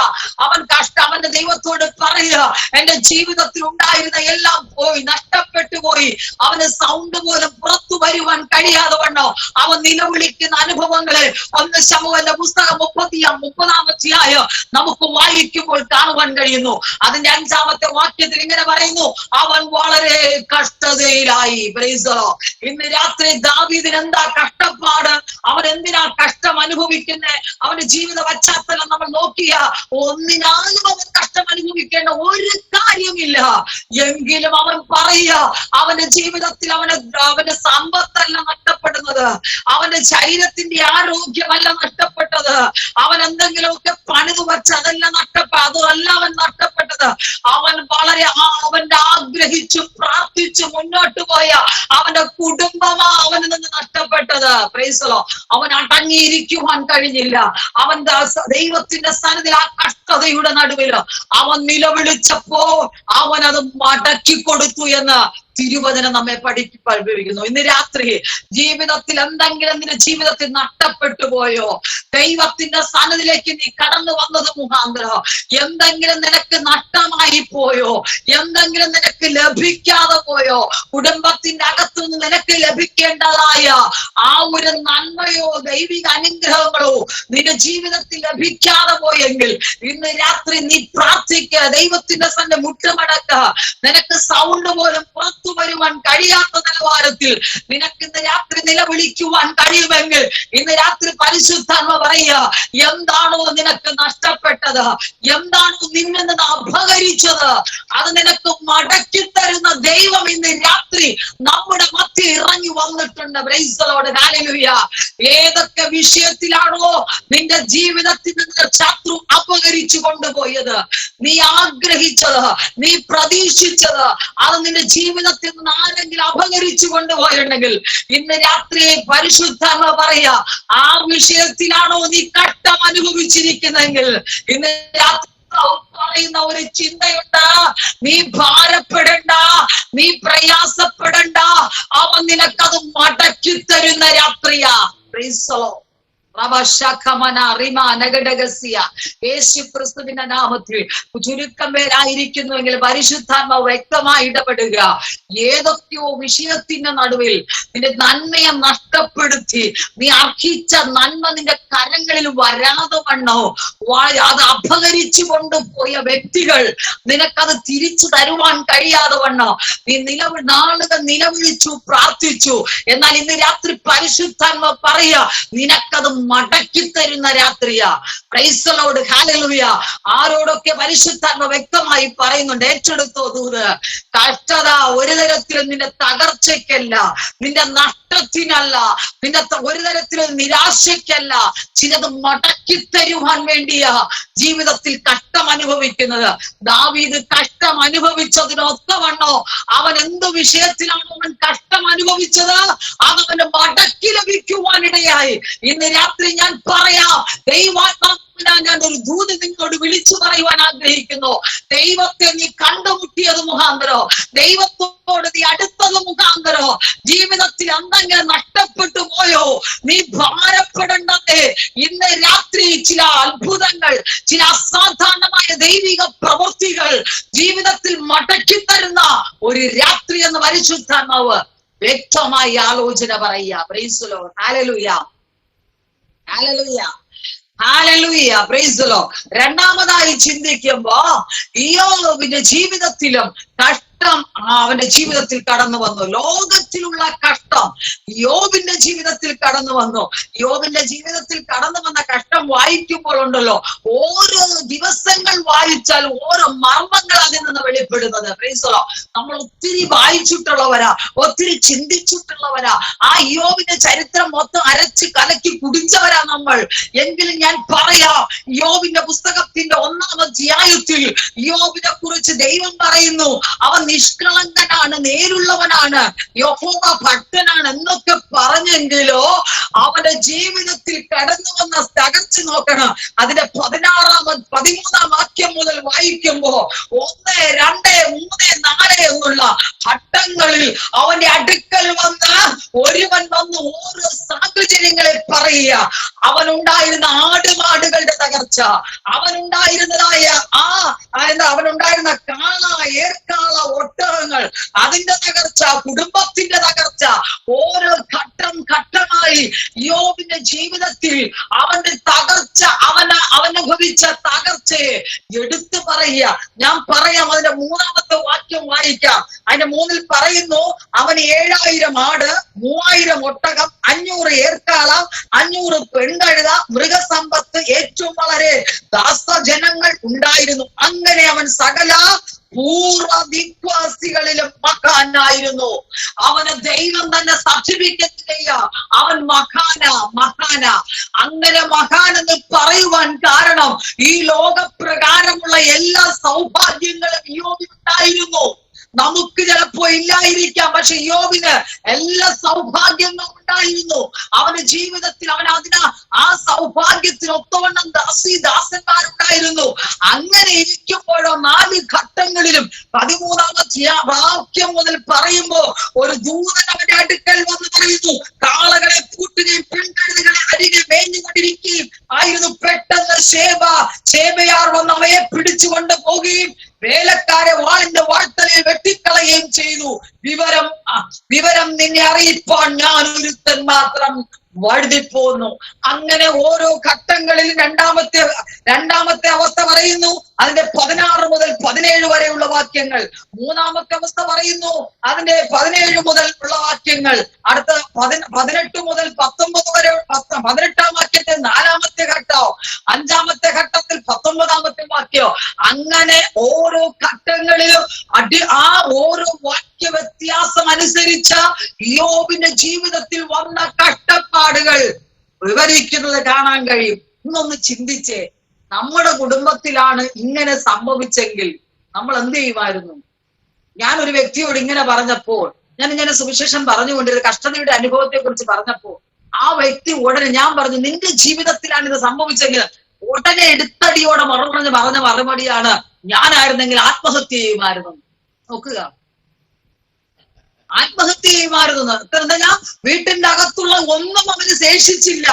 അവന്റെ ദൈവത്തോട് പറയുക, എന്റെ ജീവിതത്തിൽ ഉണ്ടായിരുന്ന എല്ലാം പോയി, നഷ്ടപ്പെട്ടു പോയി. അവന് സൗണ്ട് പോലും പുറത്തു വരുവാൻ കഴിയാതെ വണ്ണോ അവൻ നിലവിളിക്കുന്ന അനുഭവങ്ങളെ 1 ശമൂവേലിന്റെ പുസ്തകം 30-ാം അധ്യായം നമുക്ക് വായിക്കുമ്പോൾ കാണുവാൻ കഴിയുന്നു. അതിന്റെ 5-ാമത്തെ വാക്യത്തിൽ ഇങ്ങനെ പറയുന്നു, അവൻ വളരെ കഷ്ടതയിലായി. Price the lord. ഇന്ന് രാത്രി ദാവീദിന് എന്താ കഷ്ടപ്പാട്? അവൻ എന്തിനാ കഷ്ടം അനുഭവിക്കുന്നത്? അവന്റെ ജീവിത പശ്ചാത്തലം നമ്മൾ നോക്കിയ ഒന്നിനാലും അവൻ കഷ്ടം അനുഭവിക്കേണ്ട ഒരു കാര്യമില്ല. എങ്കിലും അവൻ പറയുക, അവന്റെ ജീവിതത്തിൽ അവന്റെ സമ്പത്തല്ല നഷ്ടപ്പെടുന്നത്, അവന്റെ ശരീരത്തിന്റെ ആരോഗ്യമല്ല നഷ്ടപ്പെട്ടത്, അവൻ എന്തെങ്കിലുമൊക്കെ പണിതു വച്ച് അതല്ല അതല്ല അവൻ നഷ്ടപ്പെട്ടത്. അവൻ അവന്റെ ആഗ്രഹിച്ചു പ്രാർത്ഥിച്ചു മുന്നോട്ട് പോയ അവന്റെ കുടുംബമാ അവനിൽ നിന്ന് നഷ്ടപ്പെട്ടത്. Price the Lord. അവൻ അടങ്ങിയിരിക്കുവാൻ കഴിഞ്ഞില്ല. അവൻ ദൈവത്തിന്റെ സന്നിധിയിൽ ആ കഷ്ടതയുടെ നടുവിൽ അവൻ നിലവിളിച്ചപ്പോ അവൻ അത് മടക്കി കൊടുത്തു എന്ന് തിരുവചനം നമ്മെ പഠിപ്പിക്കുന്നു. ഇന്ന് രാത്രി ജീവിതത്തിൽ എന്തെങ്കിലും നിന്റെ ജീവിതത്തിൽ നഷ്ടപ്പെട്ടു പോയോ? ദൈവത്തിന്റെ സന്നിധിയിലേക്ക് നീ കടന്നു വന്നത് മുഖാന്തരം എന്തെങ്കിലും നിനക്ക് നഷ്ടമായി പോയോ? എന്തെങ്കിലും നിനക്ക് ലഭിക്കാതെ പോയോ? കുടുംബത്തിന്റെ അകത്തുനിന്ന് നിനക്ക് ലഭിക്കേണ്ടതായ ആ ഒരു നന്മയോ ദൈവിക അനുഗ്രഹങ്ങളോ നിന്റെ ജീവിതത്തിൽ ലഭിക്കാതെ പോയെങ്കിൽ ഇന്ന് രാത്രി നീ പ്രാർത്ഥിക്കുക, ദൈവത്തിന്റെ സന്നിധി മുട്ടുമടക്കുക. നിനക്ക് സൗണ്ട് പോലും പുറത്തു വരുവാൻ കഴിയാത്ത നിലവാരത്തിൽ നിനക്ക് ഇന്ന് രാത്രി നിലവിളിക്കുവാൻ കഴിയുമെങ്കിൽ ഇന്ന് രാത്രി പരിശുദ്ധാത്മ പറയുക, എന്താണോ നിനക്ക് നഷ്ടപ്പെട്ടത്, എന്താണോ നിന്നിൽ നിന്ന് അപഹരിച്ചത്, അത് നിനക്ക് മടക്കി തരുന്ന ദൈവം ഇന്ന് രാത്രി നമ്മുടെ മധ്യ ഇറങ്ങി വന്നിട്ടുണ്ട്. Price the lord. ഹല്ലേലൂയ. ഏതൊക്കെ വിഷയത്തിലാണോ നിന്റെ ജീവിതത്തിൽ നിന്ന് ശത്രു അപഹരിച്ചു കൊണ്ടുപോയത്, നീ ആഗ്രഹിച്ചത്, നീ പ്രതീക്ഷിച്ചത്, അത് നിന്റെ ജീവിതത്തിൽ നിന്ന് ആരെങ്കിലും അപഹരിച്ചു കൊണ്ടുപോയിട്ടുണ്ടെങ്കിൽ ഇന്ന് രാത്രി പരിശുദ്ധാത്മ പറയാ, ആ വിഷയത്തിലാണോ നീ കഷ്ടം അനുഭവിച്ചിരിക്കുന്നെങ്കിൽ ഇന്ന് രാത്രി പറയുന്ന ഒരു ചിന്തയുണ്ട്, നീ ഭാരപ്പെടണ്ട, നീ പ്രയാസപ്പെടണ്ട, അവൻ നിനക്കത് മടക്കി തരുന്ന രാത്രിയാ. Price the Lord. യേശു ക്രിസ്തുവിന്റെ നാമത്തിൽ ചുരുക്കം പേരായിരിക്കുന്നുവെങ്കിൽ പരിശുദ്ധാത്മാവ് വ്യക്തമായി ഇടപെടുക. ഏതൊക്കെയോ വിഷയത്തിന്റെ നടുവിൽ നിന്റെ നന്മയെ നഷ്ടപ്പെടുത്തി നീ അർഹിച്ച നന്മ നിന്റെ കരങ്ങളിൽ വരാതെ വണ്ണോ അത് അപഹരിച്ചു കൊണ്ടുപോയ വ്യക്തികൾ നിനക്കത് തിരിച്ചു തരുവാൻ കഴിയാതെ വണ്ണോ നീ നാളുകൾ നിലവിളിച്ചു പ്രാർത്ഥിച്ചു. എന്നാൽ ഇന്ന് രാത്രി പരിശുദ്ധാത്മ പറയുക, നിനക്കത് മടക്കി തരുന്ന രാത്രിയാ. Price the lord. ഹല്ലേലൂയ. ആരോടൊക്കെ പരിശുദ്ധാത്മ വ്യക്തമായി പറയുന്നുണ്ട്, ഏറ്റെടുത്തോ ദൂത്. കഷ്ടത ഒരു തരത്തിലും നിന്റെ തകർച്ചയ്ക്കല്ല, നിന്റെ നഷ്ടത്തിനല്ല, നിന്റെ ഒരു തരത്തിലും നിരാശയ്ക്കല്ല, ചിലത് മടക്കി തരുവാൻ വേണ്ടിയാ ജീവിതത്തിൽ കഷ്ടം അനുഭവിക്കുന്നത്. ദാവീദ് കഷ്ടം അനുഭവിച്ചതിനൊത്തവണ്ണോ അവൻ എന്ത് വിഷയത്തിലാണോ അവൻ കഷ്ടം അനുഭവിച്ചത് അതവന് മടക്കി ലഭിക്കുവാനിടയായി. ഇന്ന് രാത്രി ഞാൻ പറയാം, ദൈവാത്മാ ഞാൻ ഒരു ദൂത് നിങ്ങളോട് വിളിച്ചു പറയുവാൻ ആഗ്രഹിക്കുന്നു. ദൈവത്തെ നീ കണ്ടുമുട്ടിയത് മുഖാന്തരോ, ദൈവത്തോട് നീ അടുത്തത് മുഖാന്തരോ ജീവിതത്തിൽ എന്തെങ്കിലും നഷ്ടപ്പെട്ടു പോയോ, നീ ഭാരപ്പെടേണ്ടതേ. ഇന്ന് രാത്രി ചില അത്ഭുതങ്ങൾ, ചില അസാധാരണമായ ദൈവിക പ്രവൃത്തികൾ ജീവിതത്തിൽ മടക്കി തരുന്ന ഒരു രാത്രി എന്ന് പരിശുദ്ധാത്മാവ് വ്യക്തമായി ആലോചന പറയുക. Price the lord. Hallelujah. Hallelujah. Hallelujah. Price the Lord. രണ്ടാമതായി ചിന്തിക്കുമ്പോ ഇയ്യോബിന്റെ ജീവിതത്തിലും കഷ്ട കഷ്ടം അവന്റെ ജീവിതത്തിൽ കടന്നു വന്നു. ലോകത്തിലുള്ള കഷ്ടം യോബിന്റെ ജീവിതത്തിൽ കടന്നു വന്നു. യോബിന്റെ ജീവിതത്തിൽ കടന്നു വന്ന കഷ്ടം വായിക്കുമ്പോൾ ഉണ്ടല്ലോ, ഓരോ ദിവസങ്ങൾ വായിച്ചാൽ ഓരോ മർമ്മങ്ങൾ അതിൽ നിന്ന് വെളിപ്പെടുന്നത്. നമ്മൾ ഒത്തിരി വായിച്ചിട്ടുള്ളവരാ, ഒത്തിരി ചിന്തിച്ചിട്ടുള്ളവരാ. ആ യോബിന്റെ ചരിത്രം മൊത്തം അരച്ച് കലക്കി കുടിച്ചവരാ നമ്മൾ. എങ്കിലും ഞാൻ പറയാം, യോബിന്റെ പുസ്തകത്തിന്റെ 1-ാം അധ്യായത്തിൽ യോബിനെ കുറിച്ച് ദൈവം പറയുന്നു, അവൻ നിഷ്കളങ്കനാണ്, നേരുള്ളവനാണ്, യഹോവ ഭക്തനാണ് എന്നൊക്കെ പറഞ്ഞെങ്കിലോ അവന്റെ ജീവിതത്തിൽ കടന്നു വന്ന തകർച്ച നോക്കണം. അതിന്റെ 13-ാം വാക്യം മുതൽ വായിക്കുമ്പോ 1, 2, 3, 4 എന്നുള്ള ഘട്ടങ്ങളിൽ അവന്റെ അടുക്കൽ വന്ന് ഒരുവൻ വന്ന് ഓരോ സാഹചര്യങ്ങളെ പറയുക. അവനുണ്ടായിരുന്ന ആടുമാടുകളുടെ തകർച്ച, അവനുണ്ടായിരുന്നതായ അവനുണ്ടായിരുന്ന കാള, ഏർക്കാള, ഒട്ടകങ്ങൾ, അതിന്റെ തകർച്ച, കുടുംബത്തിന്റെ തകർച്ച, ഓരോ ഘട്ടം ഘട്ടമായി യോബിന്റെ ജീവിതത്തിൽ അവന്റെ തകർച്ച, അവനനുഭവിച്ച തകർച്ചയെ എടുത്തു പറയുക. ഞാൻ പറയാം, അതിന്റെ 3-ാമത്തെ വാക്യം വായിക്കാം. അതിന്റെ 3-ൽ പറയുന്നു, അവന് 7000 ആട്, 3000 ഒട്ടകം, 500 ഏർക്കാള, 500 പെൺകഴുത, മൃഗസമ്പത്ത്, ഏറ്റവും വളരെ ദാസജനങ്ങൾ ഉണ്ടായിരുന്നു. അങ്ങനെ അവൻ സകല പൂർവ്വദിഗ്വാസികളിലും മഹാനായിരുന്നു. അവന് ദൈവം തന്നെ സർട്ടിഫിക്കറ്റ് ചെയ്യുക, അവൻ മഹാന. അങ്ങനെ മഹാൻ എന്ന് പറയുവാൻ കാരണം ഈ ലോകപ്രകാരമുള്ള എല്ലാ സൗഭാഗ്യങ്ങളും യോബിനുണ്ടായിരുന്നു. നമുക്ക് ചിലപ്പോ ഇല്ലായിരിക്കാം, പക്ഷെ യോബിന് എല്ലാ സൗഭാഗ്യങ്ങളും ഉണ്ടായിരുന്നു. അവന്റെ ജീവിതത്തിൽ ആ സൗഭാഗ്യത്തിന് ഒത്തവണ്ണം ദാസന്മാരുണ്ടായിരുന്നു. അങ്ങനെ ഇരിക്കുമ്പോഴോ 4 ഘട്ടങ്ങളിലും 13-ാമത്തെ വാക്യം മുതൽ പറയുമ്പോ ഒരു ദൂതൻ അവന്റെ അടുക്കൽ വന്ന് പറയുന്നു, കാളകളെ പൂട്ടുകയും പെൺകഴുതുകളെ അരികെ മേഞ്ഞുകൊണ്ടിരിക്കുകയും ആയിരുന്നു. പെട്ടെന്ന് ശേബയാർ വന്ന് അവയെ പിടിച്ചുകൊണ്ട് പോവുകയും വേലക്കാരെ വാളിന്റെ വാഴ്ത്തലയിൽ വെട്ടിക്കളയുകയും ചെയ്തു. വിവരം നിന്നെ അറിയിപ്പാൻ ഞാൻ ഒരുത്തൻ മാത്രം വഴുതിപ്പോന്നു. അങ്ങനെ ഓരോ ഘട്ടങ്ങളിലും രണ്ടാമത്തെ അവസ്ഥ പറയുന്നു. അതിന്റെ 16 മുതൽ 17 വരെയുള്ള വാക്യങ്ങൾ. 3-ാമത്തെ അവസ്ഥ പറയുന്നു, അതിന്റെ 17 മുതൽ ഉള്ള വാക്യങ്ങൾ. അടുത്ത 18 മുതൽ 19 വരെ 18-ാം വാക്യത്തിൽ 4-ാമത്തെ ഘട്ടം, 5-ാമത്തെ ഘട്ടത്തിൽ 19-ാമത്തെ വാക്യം. അങ്ങനെ ഓരോ ഘട്ടങ്ങളിലും ആ ഓരോ വാക്യ വ്യത്യാസം അനുസരിച്ച യോബിന്റെ ജീവിതത്തിൽ വന്ന കഷ്ടപ്പാടുകൾ വിവരിക്കുന്നത് കാണാൻ കഴിയും. ഇന്നൊന്ന് ചിന്തിച്ചേ, നമ്മുടെ കുടുംബത്തിലാണ് ഇങ്ങനെ സംഭവിച്ചെങ്കിൽ നമ്മൾ എന്ത് ചെയ്യുമായിരുന്നു? ഞാൻ ഒരു വ്യക്തിയോട് ഇങ്ങനെ പറഞ്ഞപ്പോൾ, ഞാൻ ഇങ്ങനെ സുവിശേഷം പറഞ്ഞുകൊണ്ടിരുന്ന കഷ്ടതയുടെ അനുഭവത്തെ കുറിച്ച് പറഞ്ഞപ്പോൾ ആ വ്യക്തി ഉടനെ, ഞാൻ പറഞ്ഞു, നിന്റെ ജീവിതത്തിലാണ് ഇത് സംഭവിച്ചെങ്കിൽ, ഉടനെ എടുത്തടിയോടെ പറഞ്ഞ മറുപടിയാണ്, ഞാനായിരുന്നെങ്കിൽ ആത്മഹത്യ ചെയ്യുമായിരുന്നു. നോക്കുക, ആത്മഹത്യ ചെയ്യുമായിരുന്നു. എന്താ, വീട്ടിന്റെ അകത്തുള്ള ഒന്നും അവന് ശേഷിച്ചില്ല,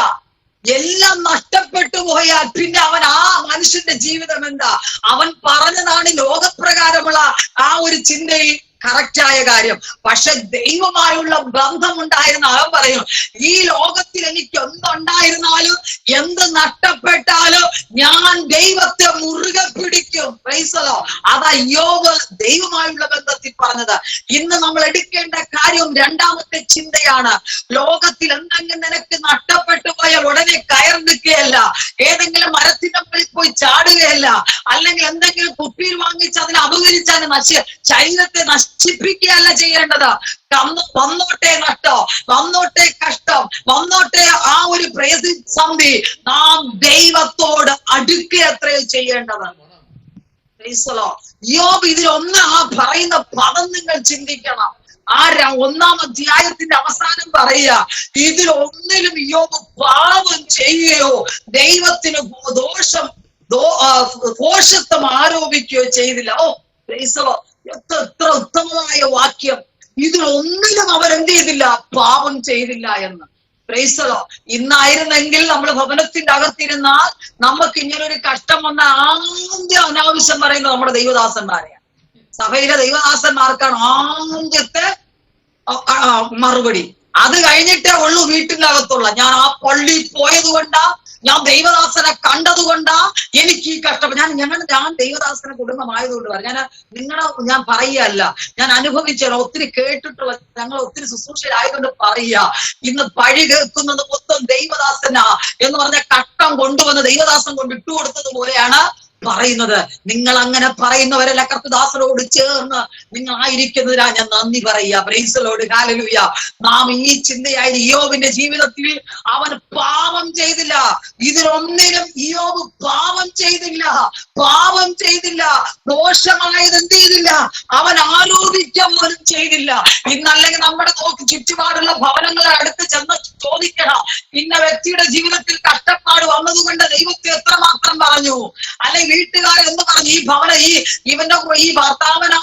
എല്ലാം നഷ്ടപ്പെട്ടു പോയാൽ പിന്നെ ആ മനുഷ്യന്റെ ജീവിതം എന്താ? അവൻ പറഞ്ഞതാണ് ലോകപ്രകാരമുള്ള ആ ഒരു ചിന്തയിൽ കറക്റ്റായ കാര്യം. പക്ഷെ ദൈവമായുള്ള ബന്ധമുണ്ടായിരുന്ന അവൻ പറയും, ഈ ലോകത്തിൽ എനിക്ക് എന്തുണ്ടായിരുന്നാലും എന്ത് നഷ്ടപ്പെട്ടാലും ഞാൻ ദൈവത്തെ മുറുകെ പിടിക്കും. പ്രൈസലോ, അതാ യോബ് ദൈവമായുള്ള ബന്ധത്തിൽ പറഞ്ഞത്. ഇന്ന് നമ്മൾ എടുക്കേണ്ട കാര്യം 2-ാമത്തെ ചിന്തയാണ്. ലോകത്തിൽ എന്തെങ്കിലും നിനക്ക് നഷ്ടപ്പെട്ടു പോയാൽ ഉടനെ കയർ നിൽക്കുകയല്ല, ഏതെങ്കിലും മരത്തിന്റെ മുകളിൽ പോയി ചാടുകയല്ല, അല്ലെങ്കിൽ എന്തെങ്കിലും കുപ്പിയിൽ വാങ്ങിച്ച് അതിനെ അപകരിച്ചാൽ ശരീരത്തെ നശിപ്പിക്കുകയല്ല ചെയ്യേണ്ടത്. വന്നോട്ടെ നഷ്ടം, വന്നോട്ടെ കഷ്ടം, വന്നോട്ടെ ആ ഒരു പ്രതിസന്ധി, നാം ദൈവത്തോട് അടുക്കുക എത്രയോ ചെയ്യേണ്ടത്. യോബ് ഇതിലൊന്ന് ആ പറയുന്ന പദം നിങ്ങൾ ചിന്തിക്കണം. ആ 1-ാം അധ്യായത്തിന്റെ അവസാനം പറയുക, ഇതിലൊന്നിലും യോബ് പാപം ചെയ്യുകയോ ദൈവത്തിന് ദോഷത്വം ആരോപിക്കുകയോ ചെയ്തില്ല. എത്ര ഉത്തമമായ വാക്യം! ഇതിലൊന്നിലും അവരെന്ത് ചെയ്തില്ല? പാപം ചെയ്തില്ല എന്ന്. പ്രൈസലോ, ഇന്നായിരുന്നെങ്കിൽ നമ്മൾ ഭവനത്തിന്റെ അകത്തിരുന്നാൽ നമുക്ക് ഇങ്ങനൊരു കഷ്ടം വന്ന ആദ്യം അനാവശ്യം പറയുന്നത് നമ്മുടെ ദൈവദാസന്മാരെയാണ്. സഭയിലെ ദൈവദാസന്മാർക്കാണ് ആദ്യത്തെ മറുപടി. അത് കഴിഞ്ഞിട്ടേ ഉള്ളൂ വീട്ടിന്റെ അകത്തുള്ള. ഞാൻ ആ പള്ളി പോയത് കൊണ്ടാ, ഞാൻ ദൈവദാസനെ കണ്ടതുകൊണ്ടാ എനിക്ക് ഈ കഷ്ടം. ഞാൻ ദൈവദാസന കുടുംബമായതുകൊണ്ട് പറയാം. ഞാൻ പറയുകയല്ല, ഞാൻ അനുഭവിച്ച ഒത്തിരി കേട്ടിട്ടുള്ള, ഞങ്ങൾ ഒത്തിരി ശുശ്രൂഷയിലായതുകൊണ്ട് പറയുക. ഇന്ന് പഴി കേൾക്കുന്നത് മൊത്തം ദൈവദാസനാ എന്ന് പറഞ്ഞ കഷ്ടം കൊണ്ടുവന്ന് ദൈവദാസൻ കൊണ്ട് ഇട്ടുകൊടുത്തതുപോലെയാണ് പറയുന്നത്. നിങ്ങൾ അങ്ങനെ പറയുന്നവരെല്ലാം കർത്തദാസനോട് ചേർന്ന് നിങ്ങൾ ആയിരിക്കുന്നതിനാ ഞാൻ നന്ദി പറയുക. Price the lord, hallelujah. നാം ഈ ചിന്തയായി ഇയ്യോബിന്റെ ജീവിതത്തിൽ അവൻ പാപം ചെയ്തില്ല. ഇതിലൊന്നിനും ഇയ്യോബ് പാപം ചെയ്തില്ല. ദോഷമായത് എന്ത് ചെയ്തില്ല? അവൻ ആരോപിക്കാൻ പോലും ചെയ്തില്ല. ഇന്നല്ലെങ്കിൽ നമ്മുടെ ചുറ്റുപാടുള്ള ഭവനങ്ങളെ അടുത്ത് ചെന്ന് ചോദിക്കണം, ഇന്ന വ്യക്തിയുടെ ജീവിതത്തിൽ കഷ്ടപ്പാട് വന്നതുകൊണ്ട് ദൈവത്തെ എത്രമാത്രം പറഞ്ഞു, അല്ലെങ്കിൽ വീട്ടുകാർ എന്ന് പറഞ്ഞു, ഈ ഭവന ഈ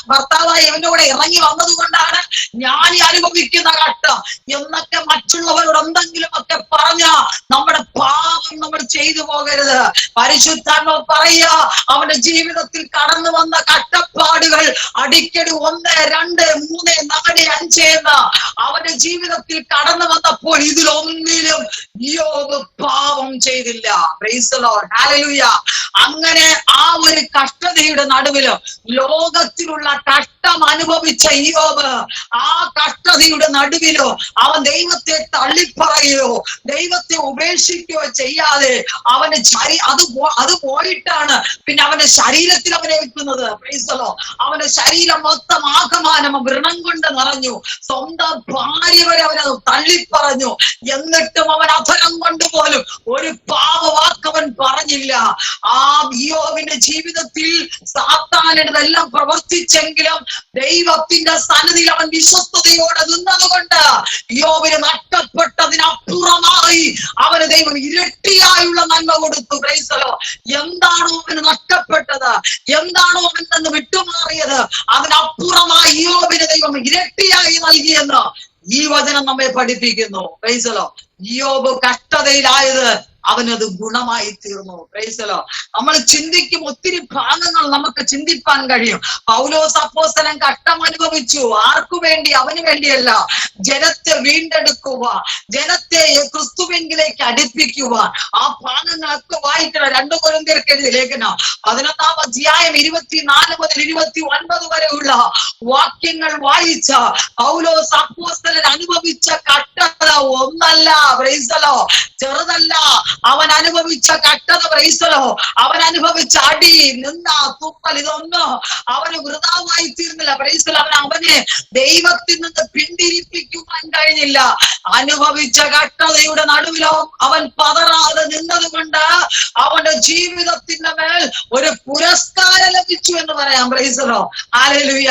ഭർത്താവായി ഇവന്റെ കൂടെ ഇറങ്ങി വന്നത് കൊണ്ടാണ് ഞാൻ ഈ അനുഭവിക്കുന്ന കഷ്ടം എന്നൊക്കെ മറ്റുള്ളവരോട് എന്തെങ്കിലും ഒക്കെ പറഞ്ഞ നമ്മുടെ പാപം നമ്മൾ ചെയ്തു പോകരുത്. പരിശുദ്ധാത്മാവ് പറയുക, അവന്റെ ജീവിതത്തിൽ കടന്നു വന്ന കഷ്ടപ്പാടുകൾ അടിക്കടി 1, 2, 3, 4, 5 എന്ന് അവന്റെ ജീവിതത്തിൽ കടന്നു വന്നപ്പോൾ ഇതിലൊന്നിലും ഇയ്യോബ് പാപം ചെയ്തില്ല. Price the lord, hallelujah. അങ്ങനെ ആ ഒരു കഷ്ടതയുടെ നടുവില് ലോകത്തിലുള്ള കഷ്ടം അനുഭവിച്ച ഇയ്യോബ് ആ കഷ്ടതയുടെ നടുവിലോ അവൻ ദൈവത്തെ തള്ളിപ്പറയോ ദൈവത്തെ ഉപേക്ഷിക്കുകയോ ചെയ്യാതെ അവന്റെ അത് പോയിട്ടാണ് പിന്നെ അവന്റെ ശരീരത്തിൽ അവനെ വെക്കുന്നത്. അവന്റെ ശരീരം മൊത്തം ആകമാനം വ്രണം കൊണ്ട് നിറഞ്ഞു. സ്വന്തം ഭാര്യ വരെ അവനത് തള്ളിപ്പറഞ്ഞു. എന്നിട്ടും അവൻ അധരം കൊണ്ടുപോലും ഒരു പാപവാക്കവൻ പറഞ്ഞില്ല. ആ ഇയ്യോബിന്റെ ജീവിതത്തിൽ സാത്താനുടെതെല്ലാം പ്രവർത്തിച്ചെങ്കിലും ദൈവത്തിന്റെ സന്നിധിയിൽ അവൻ വിശ്വസ്തയോടെ നിന്നതുകൊണ്ട് ഇയ്യോബിന് നഷ്ടപ്പെട്ടതിനപ്പുറമായി അവന് ദൈവം ഇരട്ടിയായുള്ള നന്മ കൊടുത്തു. Price the Lord. എന്താണോ അവന് നഷ്ടപ്പെട്ടത്, എന്താണോ അവൻ നിന്ന് വിട്ടുമാറിയത്, അതിനപ്പുറമായി ഇയ്യോബിന് ദൈവം ഇരട്ടിയായി നൽകിയെന്ന് ഈ വചനം നമ്മെ പഠിപ്പിക്കുന്നു. Praise the lord. ഇയ്യോബ് കഷ്ടതയിലായത് അവനത് ഗുണമായി തീർന്നു. Praise the lord. നമ്മൾ ചിന്തിക്കും, ഒത്തിരി ഭാഗങ്ങൾ നമുക്ക് ചിന്തിപ്പാൻ കഴിയും. പൗലോസ് അപ്പോസ്തലൻ കഷ്ടം അനുഭവിച്ചു. ആർക്കു വേണ്ടി? അവന് വേണ്ടിയല്ല, ജനത്തെ വീണ്ടെടുക്കുവാൻ, ജനത്തെ ക്രിസ്തുവിലേക്ക് അടുപ്പിക്കുവാൻ. ആ ഭാഗങ്ങളൊക്കെ വായിക്കണം. 2 കൊരിന്ത്യർക്ക് എഴുതിയ ലേഖനം 11-ാം അധ്യായം 24 മുതൽ 29 വരെയുള്ള വാക്യങ്ങൾ വായിച്ച പൗലോസ് അപ്പോസ്തലൻ അനുഭവിച്ച കഷ്ടത ഒന്നല്ല. Price the Lord. ചെറുതല്ല. അവൻ അനുഭവിച്ച കഷ്ടത, പ്രൈസ് ദി ലോർഡ്. അവൻ അനുഭവിച്ച അടി, നിന്ദ, തുപ്പൽ, ഇതൊന്നും അവന് വൃഥാവായി തീർന്നില്ല. Price the Lord. അവനെ ദൈവത്തിൽ നിന്ന് പിന്തിരിപ്പിക്കുവാൻ കഴിഞ്ഞില്ല. അനുഭവിച്ച കഷ്ടതയുടെ നടുവിലോ അവൻ പതറാതെ നിന്നത് കൊണ്ട് അവന്റെ ജീവിതത്തിന്റെ മേൽ ഒരു പുരസ്കാരം ലഭിച്ചു എന്ന് പറയാം. Price the lord, hallelujah.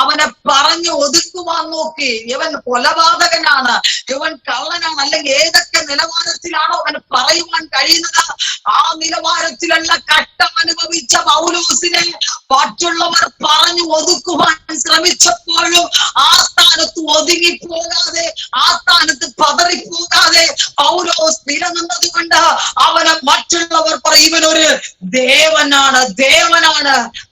അവനെ പറഞ്ഞു ഒതുക്കുവാൻ നോക്കി. ഇവൻ കൊലപാതകനാണ്, ഇവൻ കള്ളനാണ്, അല്ലെങ്കിൽ ഏതൊക്കെ നിലവാരത്തിലാണോ അവൻ പറയുവാൻ കഴിയുന്നത്, ആ നിലവാരത്തിലുള്ള കഷ്ടം അനുഭവിച്ച പൗലോസിനെ മറ്റുള്ളവർ പറഞ്ഞു ഒതുക്കുവാൻ ശ്രമിച്ചപ്പോഴും ആ സ്ഥാനത്ത് ഒതുങ്ങിപ്പോകാതെ, ആ സ്ഥാനത്ത് പതറിപ്പോകാതെ പൗലോസ് നിലനിന്നത് കൊണ്ട് അവനെ മറ്റുള്ളവർ പറയും, ഇവനൊരു ദേവനാണ്.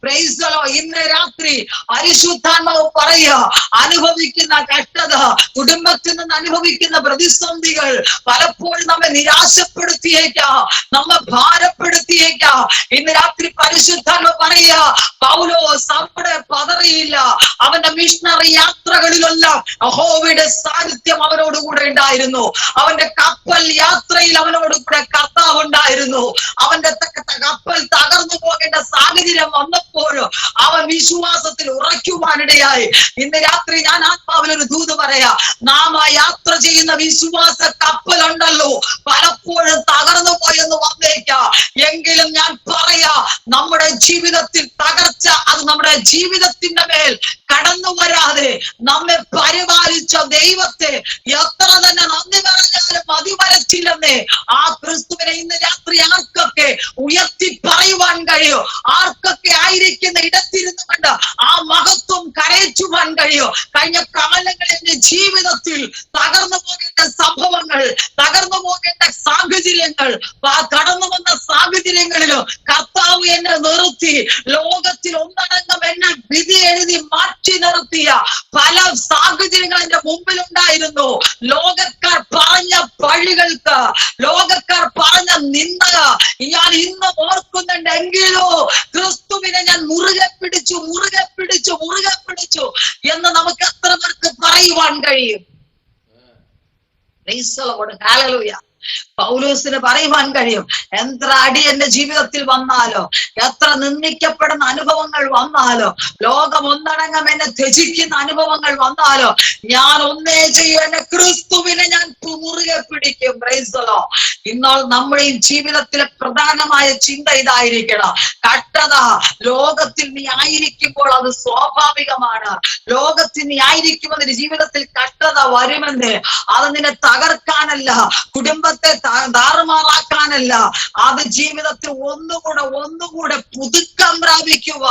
Price the lord. ഇന്ന് രാത്രി പരിശുദ്ധാത്മാവ് പറയുക, അനുഭവിക്കുന്ന കഷ്ടത, കുടുംബത്തിൽ നിന്ന് അനുഭവിക്കുന്ന പ്രതിസന്ധികൾ പലപ്പോഴും നമ്മെ നിരാശപ്പെടുത്തിയേക്കാം, നമ്മെ ഭാരപ്പെടുത്തിയേക്കാം. ഇന്ന് രാത്രി പരിശുദ്ധാത്മാവ് പറയുക, പൗലോസ് അവിടെ പതറിയില്ല. അവന്റെ മിഷണറി യാത്രകളിലെല്ലാം യഹോവയുടെ സാന്നിധ്യം അവനോട് കൂടെ ഉണ്ടായിരുന്നു. അവന്റെ കപ്പൽ യാത്രയിൽ അവനോട് കൂടെ കർത്താവ് ഉണ്ടായിരുന്നു. അവന്റെ കപ്പൽ തകർന്നു പോകേണ്ട സാഹചര്യം വന്നപ്പോഴും അവൻ വിശ്വാസത്തിൽ ഉറയ്ക്കുവാനിടയായി. ഇന്ന് രാത്രി ഞാൻ ആത്മാവിലൊരു ദൂത് പറയാ, നാം ആ യാത്ര ചെയ്യുന്ന വിശ്വാസ കപ്പലുണ്ടല്ലോ, പലപ്പോഴും തകർന്നു പോയെന്ന് വന്നേക്കാം. എങ്കിലും ഞാൻ പറയാ, നമ്മുടെ ജീവിതത്തിൽ തകർച്ച അത് നമ്മുടെ ജീവിതത്തിന്റെ മേൽ കടന്നു വരാതെ നമ്മെ പരിപാലിച്ച ദൈവത്തെ എത്ര തന്നെ നന്ദി പറഞ്ഞാലും മതി വരച്ചില്ലെന്നേ. ആ ക്രിസ്തുവിനെ ഇന്ന് രാത്രി ആർക്കൊക്കെ ഉയർത്തി പറയുവാൻ കഴിയോ, ആർക്കൊക്കെ ആയിരിക്കുന്ന ഇടത്തിരുന്നു കൊണ്ട് ആ മഹത്വം കരയിച്ചുവാൻ കഴിയോ. കഴിഞ്ഞ കാലങ്ങളിൽ എന്റെ ജീവിതത്തിൽ തകർന്നു പോകേണ്ട സംഭവങ്ങൾ, തകർന്നു പോകേണ്ട സാഹചര്യങ്ങൾ, കടന്നു വന്ന സാഹചര്യങ്ങളിലും കർത്താവ് എന്നെ നിർത്തി ലോകത്തിൽ ഒന്നടങ്കം എന്നെ വിധി എഴുതി മാറ്റി നിർത്തിയ പല സാഹചര്യങ്ങൾ എന്റെ മുമ്പിലുണ്ടായിരുന്നു. ലോകക്കാർ പറഞ്ഞ പഴികൾക്ക്, ലോകക്കാർ പറഞ്ഞ നിന്ദ ഞാൻ ഇന്ന് ഓർക്കുന്നുണ്ടെങ്കിലോ ക്രിസ്തുവിനെ ഞാൻ മുറുകെ പിടിച്ചു എന്ന് നമുക്ക് എത്ര പേർക്ക് പറയുവാൻ കഴിയും? ഹല്ലേലൂയ. പൗലോസിന് പറയുവാൻ കഴിയും, എത്ര അടി എന്റെ ജീവിതത്തിൽ വന്നാലോ, എത്ര നിന്ദിക്കപ്പെടുന്ന അനുഭവങ്ങൾ വന്നാലോ, ലോകം ഒന്നടങ്കം എന്നെ ത്യജിക്കുന്ന അനുഭവങ്ങൾ വന്നാലോ, ഞാൻ ഒന്നേ ചെയ്യും, എന്റെ ക്രിസ്തുവിനെ ഞാൻ മുറുകെ പിടിക്കും. Price the Lord. ഇന്നാൾ നമ്മുടെ ജീവിതത്തിലെ പ്രധാനമായ ചിന്ത ഇതായിരിക്കണം. കഷ്ടത ലോകത്തിൽ നീ ആയിരിക്കുമ്പോൾ അത് സ്വാഭാവികമാണ്. ലോകത്തിൽ നീ ആയിരിക്കുമ്പോൾ നിന്റെ ജീവിതത്തിൽ കഷ്ടത വരുമെന്ന്. അത് നിന്നെ തകർക്കാനല്ല, കുടുംബത്തെ താറുമാറാക്കാനല്ല, അത് ജീവിതത്തിൽ ഒന്നുകൂടെ പുതുക്കം പ്രാപിക്കുക,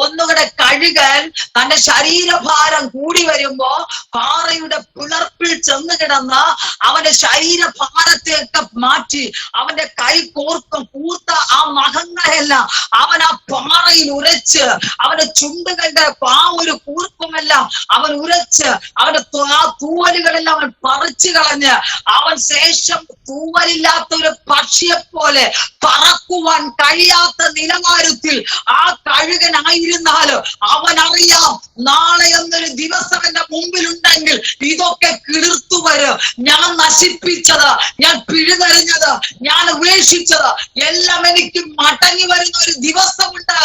ഒന്നുകൂടെ കഴുകൻ. തന്റെ ശരീരഭാരം കൂടി വരുമ്പോ പാറയുടെ പിളർപ്പിൽ ചെന്ന് കിടന്ന് അവന്റെ ശരീരഭാരത്തെയൊക്കെ മാറ്റി അവന്റെ കൈ കൂർത്ത ആ നഖങ്ങളെല്ലാം അവൻ ആ പാറയിൽ ഉരച്ച്, അവന്റെ ചുണ്ടുകളുടെ ആ ഒരു കൂർപ്പമെല്ലാം അവൻ ഉരച്ച്, അവന്റെ ആ തൂവലുകളെല്ലാം അവൻ പറിച്ചു കളഞ്ഞ്, അവൻ ശേഷം തൂവലില്ലാത്ത ഒരു പക്ഷിയെ പോലെ പറക്കുവാൻ കഴിയാത്ത നിലവാരത്തിൽ ആ കഴുകനായിരുന്നാലും അവൻ അറിയാം, നാളെ എന്നൊരു ദിവസം എന്റെ മുമ്പിലുണ്ടെങ്കിൽ ഇതൊക്കെ കിളിർത്തു വരും. ഞാൻ നശിപ്പിച്ചത്, ഞാൻ പിഴുതെറിഞ്ഞത്, ഞാൻ ഉപേക്ഷിച്ചത് എല്ലാം എനിക്ക് മടങ്ങി വരുന്ന ഒരു ദിവസമുണ്ട്.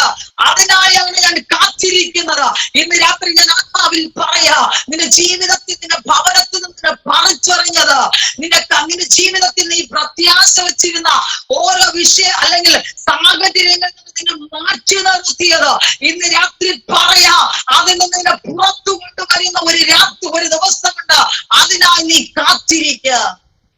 അതിനായാണ് ഞാൻ കാത്തിരിക്കുന്നത്. ഇന്ന് രാത്രി ഞാൻ ആത്മാവിൽ പറയാ, നിന്റെ ജീവിതത്തിൽ, നിന്റെ ഭവനത്തിൽ നിന്ന് പറിച്ചെറിഞ്ഞത്, നിന്റെ ജീവിതത്തിൽ നീ പ്രത്യാശ വെച്ചിരുന്ന ഓരോ വിഷയം അല്ലെങ്കിൽ സാഹചര്യങ്ങളിൽ നിന്നെ മാറ്റി നിർത്തിയത്, ഇന്ന് രാത്രി പറയാ, അതിൽ നിന്ന് നിന്നെ പുറത്തു കൊണ്ടുവരുന്ന ഒരു ദിവസമുണ്ട്. അതിനായി നീ കാത്തിരിക്കുക.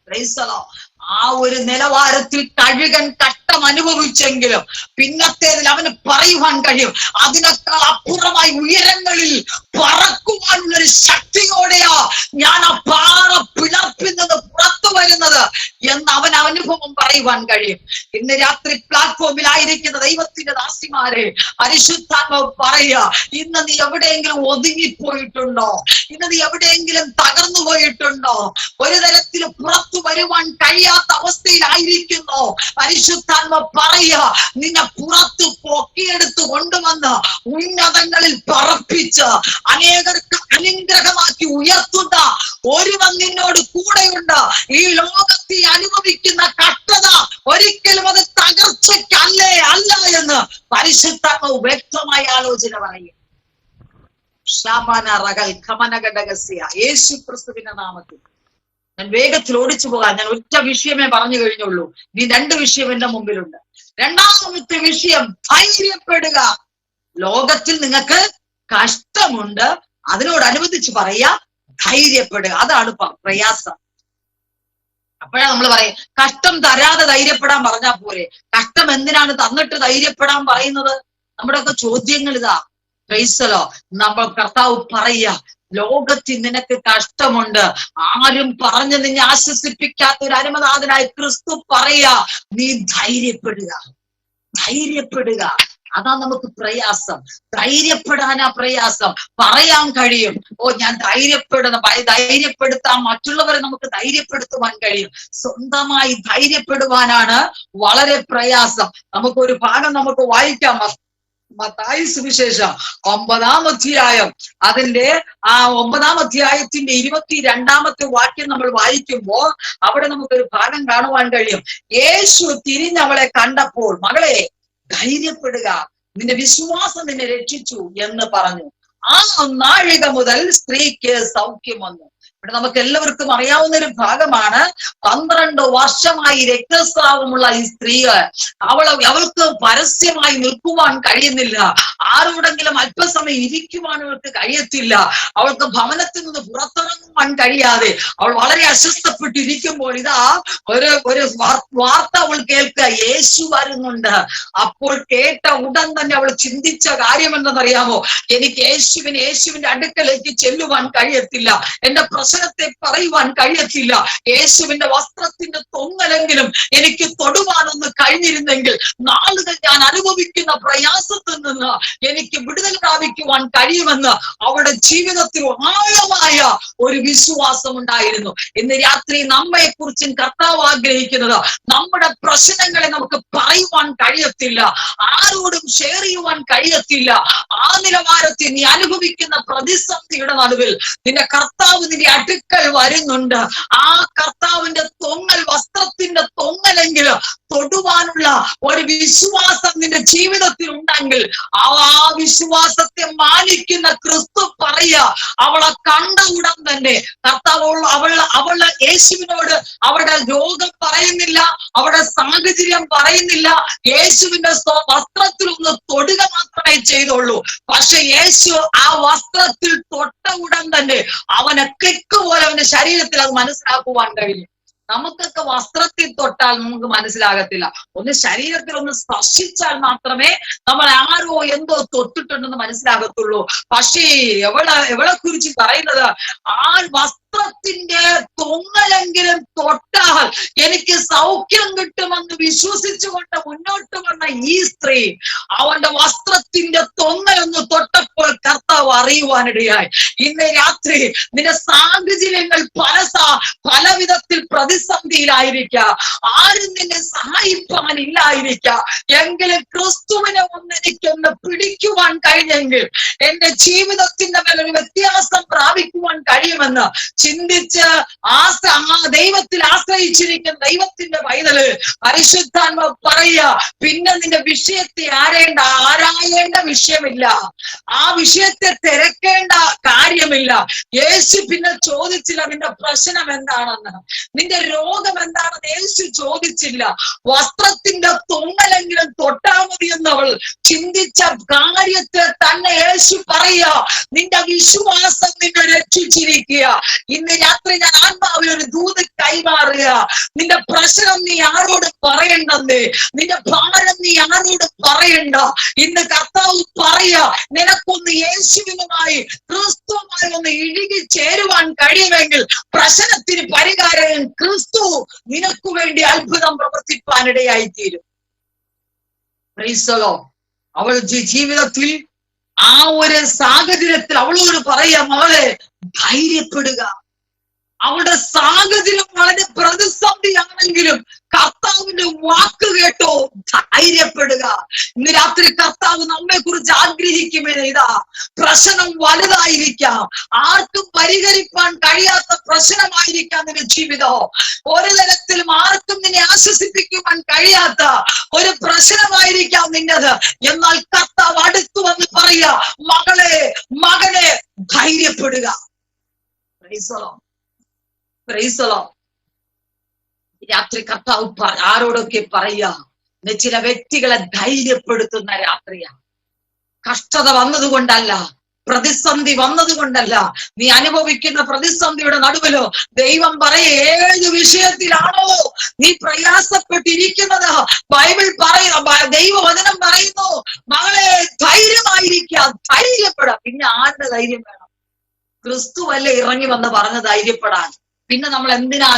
Price the lord. ആ ഒരു നിലവാരത്തിൽ കഴുകൻ കഷ്ടം അനുഭവിച്ചെങ്കിലും പിന്നത്തേതിൽ അവന് പറയുവാൻ കഴിയും, അതിനേക്കാൾ അപ്പുറമായി ഉയരങ്ങളിൽ പറക്കുവാനുള്ളൊരു ശക്തിയോടെയാ ഞാൻ ആ പാറ പിളർപ്പിൽ നിന്ന് പുറത്തു വരുന്നത് എന്ന് അവൻ അനുഭവം പറയുവാൻ കഴിയും. ഇന്ന് രാത്രി പ്ലാറ്റ്ഫോമിലായിരിക്കുന്ന ദൈവത്തിന്റെ ദാസിമാരെ പരിശുദ്ധാത്മാവ് പറയുക, ഇന്ന് നീ എവിടെയെങ്കിലും ഒതുങ്ങിപ്പോയിട്ടുണ്ടോ? ഇന്ന് നീ എവിടെയെങ്കിലും തകർന്നു പോയിട്ടുണ്ടോ? ഒരു തരത്തിലും പുറത്തു വരുവാൻ കഴിയാത്ത അവസ്ഥയിലായിരിക്കുന്നു. പരിശുദ്ധാത്മാവ് പറയുക, നിന്നെ പുറത്ത് പൊക്കിയെടുത്ത് കൊണ്ടുവന്ന് ഉന്നതങ്ങളിൽ പറപ്പിച്ച് അനേകർക്ക് അനുഗ്രഹമാക്കി ഉയർത്തുന്ന ഒരുവൻ നിന്നോട് കൂടെയുണ്ട്. ഈ ലോകത്തിൽ അനുഭവിക്കുന്ന കഷ്ടത ഒരിക്കലും അത് തകർച്ചയ്ക്കല്ലേ അല്ല എന്ന് പരിശുദ്ധാത്മാവ് വ്യക്തമായ ആലോചന പറയും. യേശു ക്രിസ്തുവിന്റെ നാമത്തിൽ ഞാൻ വേഗത്തിൽ ഓടിച്ചു പോകാൻ, ഞാൻ ഒറ്റ വിഷയമേ പറഞ്ഞു കഴിഞ്ഞുള്ളൂ. ഇനി 2 വിഷയം എന്റെ മുമ്പിലുണ്ട്. രണ്ടാമത്തെ വിഷയം, ധൈര്യപ്പെടുക. ലോകത്തിൽ നിങ്ങൾക്ക് കഷ്ടമുണ്ട്, അതിനോടനുബന്ധിച്ച് പറയാ ധൈര്യപ്പെടുക. അതാണ് പ്രയാസം. അപ്പോഴാ നമ്മൾ പറയും, കഷ്ടം തരാതെ ധൈര്യപ്പെടാൻ പറഞ്ഞാൽ പോരെ, കഷ്ടം എന്തിനാണ് തന്നിട്ട് ധൈര്യപ്പെടാൻ പറയുന്നത്? നമ്മുടെയൊക്കെ ചോദ്യങ്ങൾ ഇതാ. Price the lord. നമ്മൾ കർത്താവ് പറയുക, ലോകത്തിൽ നിനക്ക് കഷ്ടമുണ്ട്, ആരും പറഞ്ഞ് നിന്നെ ആശ്വസിപ്പിക്കാത്ത ഒരു അരുമനാഥനായ ക്രിസ്തു പറയാ, നീ ധൈര്യപ്പെടുക. അതാ നമുക്ക് പ്രയാസം. ധൈര്യപ്പെടാനാ പ്രയാസം. പറയാൻ കഴിയും, ഓ ഞാൻ ധൈര്യപ്പെടുത്താൻ മറ്റുള്ളവരെ നമുക്ക് ധൈര്യപ്പെടുത്തുവാൻ കഴിയും. സ്വന്തമായി ധൈര്യപ്പെടുവാനാണ് വളരെ പ്രയാസം. നമുക്കൊരു ഭാഗം നമുക്ക് വായിക്കാം. മത്തായി സുവിശേഷം 9-ാം അധ്യായം, അതിന്റെ ആ 9-ാം അധ്യായത്തിന്റെ 22-ാമത്തെ വാക്യം നമ്മൾ വായിക്കുമ്പോ അവിടെ നമുക്കൊരു ഭാഗം കാണുവാൻ കഴിയും. യേശു തിരിഞ്ഞവളെ കണ്ടപ്പോൾ, മകളെ ധൈര്യപ്പെടുക, നിന്റെ വിശ്വാസം നിന്നെ രക്ഷിച്ചു എന്ന് പറഞ്ഞു. ആ നാഴിക മുതൽ സ്ത്രീക്ക് സൗഖ്യം വന്നു. ഇവിടെ നമുക്ക് എല്ലാവർക്കും അറിയാവുന്ന ഒരു ഭാഗമാണ്. 12 വർഷമായി രക്തസ്രാവമുള്ള ഈ സ്ത്രീ, അവൾക്ക് പരസ്യമായി നിൽക്കുവാൻ കഴിയുന്നില്ല. ആരോടെങ്കിലും അല്പസമയം ഇരിക്കുവാൻ അവൾക്ക് കഴിയത്തില്ല. അവൾക്ക് ഭവനത്തിൽ നിന്ന് പുറത്തിറങ്ങുവാൻ കഴിയാതെ അവൾ വളരെ അസ്വസ്ഥപ്പെട്ടിരിക്കുമ്പോൾ ഇതാ ഒരു വാർത്ത അവൾ കേൾക്കുക, യേശു വരുന്നുണ്ട്. അപ്പോൾ കേട്ട ഉടൻ തന്നെ അവൾ ചിന്തിച്ച കാര്യം എന്തെന്നറിയാമോ? എനിക്ക് യേശുവിന്റെ അടുക്കലേക്ക് ചെല്ലുവാൻ കഴിയത്തില്ല, എന്റെ പ്രശ്നത്തെ പറയുവാൻ കഴിയത്തില്ല, യേശുവിന്റെ വസ്ത്രത്തിന്റെ തൊങ്ങലെങ്കിലും എനിക്ക് തൊടുവാനൊന്ന് കഴിഞ്ഞിരുന്നെങ്കിൽ നാളുകൾ ഞാൻ അനുഭവിക്കുന്ന പ്രയാസത്തിൽ നിന്ന് എനിക്ക് വിടുതൽ പ്രാപിക്കുവാൻ കഴിയുമെന്ന് അവളുടെ ജീവിതത്തിൽ ആഴമായ ഒരു വിശ്വാസം ഉണ്ടായിരുന്നു. ഇന്ന് രാത്രി നമ്മെ കുറിച്ചും കർത്താവ് ആഗ്രഹിക്കുന്നത്, നമ്മുടെ പ്രശ്നങ്ങളെ നമുക്ക് പറയുവാൻ കഴിയത്തില്ല, ആരോടും ഷെയർ ചെയ്യുവാൻ കഴിയത്തില്ല. ആ നിലവാരത്തിൽ നീ അനുഭവിക്കുന്ന പ്രതിസന്ധിയുടെ നടുവിൽ നിന്റെ കർത്താവ് നിന്റെ അടുക്കൽ വരുന്നുണ്ട്. ആ കർത്താവിന്റെ തൊങ്ങൽ, വസ്ത്രത്തിന്റെ തൊങ്ങലെങ്കിലും തൊടുവാനുള്ള ഒരു വിശ്വാസം നിന്റെ ജീവിതത്തിൽ ഉണ്ടെങ്കിൽ, ആ വിശ്വാസത്തെ മാനിക്കുന്ന ക്രിസ്തു പറയുക, അവളെ കണ്ട ഉടൻ തന്നെ കർത്താവ് അവള് യേശുവിനോട് അവരുടെ രോഗം പറയുന്നില്ല, അവരുടെ സാഹചര്യം പറയുന്നില്ല, യേശുവിന്റെ വസ്ത്രത്തിൽ ഒന്ന് തൊടുക മാത്രമേ ചെയ്തുള്ളൂ. പക്ഷെ യേശു ആ വസ്ത്രത്തിൽ തൊട്ട ഉടൻ തന്നെ അവനെ ക്ലിക്ക് പോലെ അവന്റെ ശരീരത്തിൽ അത് മനസ്സിലാക്കുവാൻ കഴിഞ്ഞു. നമുക്കൊക്കെ വസ്ത്രത്തിൽ തൊട്ടാൽ നമുക്ക് മനസ്സിലാകത്തില്ല. ഒന്ന് ശരീരത്തിൽ ഒന്ന് സ്പർശിച്ചാൽ മാത്രമേ നമ്മൾ ആരോ എന്തോ തൊട്ടിട്ടുണ്ടെന്ന് മനസ്സിലാകത്തുള്ളൂ. പക്ഷേ എവളെ കുറിച്ച് പറയുന്നത്, ആ വസ്ത്രത്തിന്റെ തൊങ്ങലെങ്കിലും തൊട്ടാൽ എനിക്ക് സൗഖ്യം കിട്ടുമെന്ന് വിശ്വസിച്ചുകൊണ്ട് മുന്നോട്ട് വന്ന ഈ സ്ത്രീ അവന്റെ വസ്ത്രത്തിന്റെ തൊങ്ങലൊന്ന് തൊട്ടപ്പോൾ കർത്താവ് അറിയുവാനിടയായി. ഇന്ന് രാത്രി നിന്റെ സാഹചര്യങ്ങൾ പല വിധത്തിൽ പ്രതിസന്ധിയിലായിരിക്കാം, ആരും നിന്നെ സഹായിപ്പാനില്ലായിരിക്കാം. എങ്കിലും ക്രിസ്തുവിനെ എനിക്കൊന്ന് പിടിക്കുവാൻ കഴിഞ്ഞെങ്കിൽ എന്റെ ജീവിതത്തിന്റെ മേലൊരു വ്യത്യാസം പ്രാപിക്കുവാൻ കഴിയുമെന്ന് ചിന്തിച്ച് ദൈവത്തിൽ ആശ്രയിച്ചിരിക്കുന്ന ദൈവത്തിന്റെ പൈതല് പരിശുദ്ധാത്മാവ് പറയുക, പിന്നെ നിന്റെ വിഷയത്തെ ആരായേണ്ട വിഷയമില്ല, ആ വിഷയത്തെ തിരക്കേണ്ട കാര്യമില്ല. യേശു പിന്നെ ചോദിച്ചില്ല നിന്റെ പ്രശ്നം എന്താണെന്ന്, നിന്റെ രോഗം എന്താണെന്ന് യേശു ചോദിച്ചില്ല. വസ്ത്രത്തിന്റെ തൊങ്ങലെങ്കിലും തൊട്ടാ മതി എന്നവൾ ചിന്തിച്ച കാര്യത്തെ തന്നെ യേശു പറയുക, നിന്റെ വിശ്വാസം നിന്നെ രക്ഷിച്ചിരിക്കുക. ഇന്ന് രാത്രി ഞാൻ ആത്മാവിൽ ഒരു ദൂത് കൈമാറുക, നിന്റെ പ്രശ്നം നീ ആരോട് പറയണ്ടെന്നേ, നിന്റെ ഭാരം നീ ആരോട് പറയണ്ട. ഇന്ന് കർത്താവ് പറയുക, നിനക്കൊന്ന് യേശുവിനുമായി ക്രിസ്തുവുമായി ഒന്ന് ഇഴുകി ചേരുവാൻ കഴിയുമെങ്കിൽ പ്രശ്നത്തിന് പരിഹാരം ക്രിസ്തു നിനക്ക് വേണ്ടി അത്ഭുതം പ്രവർത്തിപ്പാനിടയായി തീരും. അവൾ ജീവിതത്തിൽ ആ ഒരു സാഹചര്യത്തിൽ അവളോട് പറയാം, മകളെ ധൈര്യപ്പെടുക. അവളുടെ സാഹചര്യം വളരെ പ്രതിസന്ധിയാണെങ്കിലും കർത്താവിന്റെ വാക്ക് കേട്ടോ, ധൈര്യപ്പെടുക. ഇന്ന് രാത്രി കർത്താവ് നമ്മെ കുറിച്ച് ആഗ്രഹിക്കുമേ, ഇതാ പ്രശ്നം വലുതായിരിക്കാം, ആർക്കും പരിഹരിക്കാൻ കഴിയാത്ത പ്രശ്നമായിരിക്കാം നിന്റെ ജീവിതം, ഒരു തരത്തിലും ആർക്കും നിന്നെ ആശ്വസിപ്പിക്കുവാൻ കഴിയാത്ത ഒരു പ്രശ്നമായിരിക്കാം നിന്റേത്. എന്നാൽ കർത്താവ് അടുത്തു വന്ന് പറയുക, മകനെ ധൈര്യപ്പെടുക. രാത്രി കർത്താവ് ആരോടൊക്കെ പറയുക, ചില വ്യക്തികളെ ധൈര്യപ്പെടുത്തുന്ന രാത്രിയാണ്. കഷ്ടത വന്നതുകൊണ്ടല്ല, പ്രതിസന്ധി വന്നതുകൊണ്ടല്ല, നീ അനുഭവിക്കുന്ന പ്രതിസന്ധിയുടെ നടുവിലോ ദൈവം ഏത് വിഷയത്തിലാണോ നീ പ്രയാസപ്പെട്ടിരിക്കുന്നത്, ബൈബിൾ ദൈവവചനം പറയുന്നു, മകളെ ധൈര്യമായിരിക്കുക, ധൈര്യപ്പെടാം. പിന്നെ ആരുടെ ധൈര്യം വേണം? ക്രിസ്തുവല്ലേ ഇറങ്ങി വന്ന് പറഞ്ഞ് ധൈര്യപ്പെടാൻ. പിന്നെ നമ്മൾ എന്തിനാ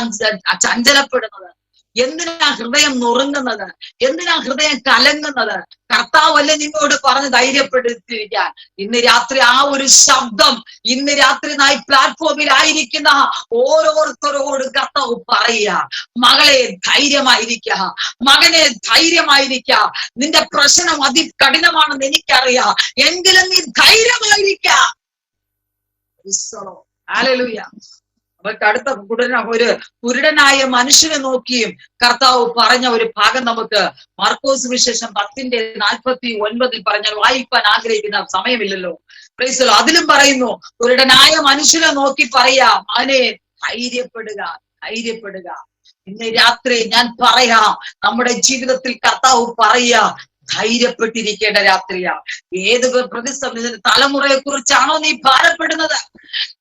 ചഞ്ചലപ്പെടുന്നത്? എന്തിനാ ഹൃദയം നുറുങ്ങുന്നത്? എന്തിനാ ഹൃദയം കലങ്ങുന്നത്? കർത്താവല്ലേ നിങ്ങളോട് പറഞ്ഞ് ധൈര്യപ്പെടുത്തിയിരിക്കാൻ. ഇന്ന് രാത്രി ആ ഒരു ശബ്ദം ഇന്ന് രാത്രി പ്ലാറ്റ്ഫോമിലായിരിക്കുന്ന ഓരോരുത്തരോട് കർത്താവ് പറയുക, മകളെ ധൈര്യമായിരിക്കുക, മകനെ ധൈര്യമായിരിക്കുക. നിന്റെ പ്രശ്നം അതികഠിനമാണെന്ന് എനിക്കറിയാം, എങ്കിലും നീ ധൈര്യമായിരിക്കുക. ഹല്ലേലൂയ. അവർക്ക് അടുത്ത ഒരു കുരുടനായ മനുഷ്യനെ നോക്കിയും കർത്താവ് പറഞ്ഞ ഒരു ഭാഗം നമുക്ക് മാർക്കോസ് സുവിശേഷം 10:49 പറഞ്ഞാൽ വായിക്കാൻ ആഗ്രഹിക്കുന്ന സമയമില്ലല്ലോ. പ്രൈസ്. അതിലും പറയുന്നു, കുരുടനായ മനുഷ്യനെ നോക്കി പറയാ, അവനെ ധൈര്യപ്പെടുക, ധൈര്യപ്പെടുക. ഇന്ന് രാത്രി ഞാൻ പറയാം, നമ്മുടെ ജീവിതത്തിൽ കർത്താവ് പറയാ, ധൈര്യപ്പെട്ടിരിക്കേണ്ട രാത്രിയാ. ഏത് പ്രതിസന്ധി, തലമുറയെ കുറിച്ചാണോ നീ ഭാരപ്പെടുന്നത്?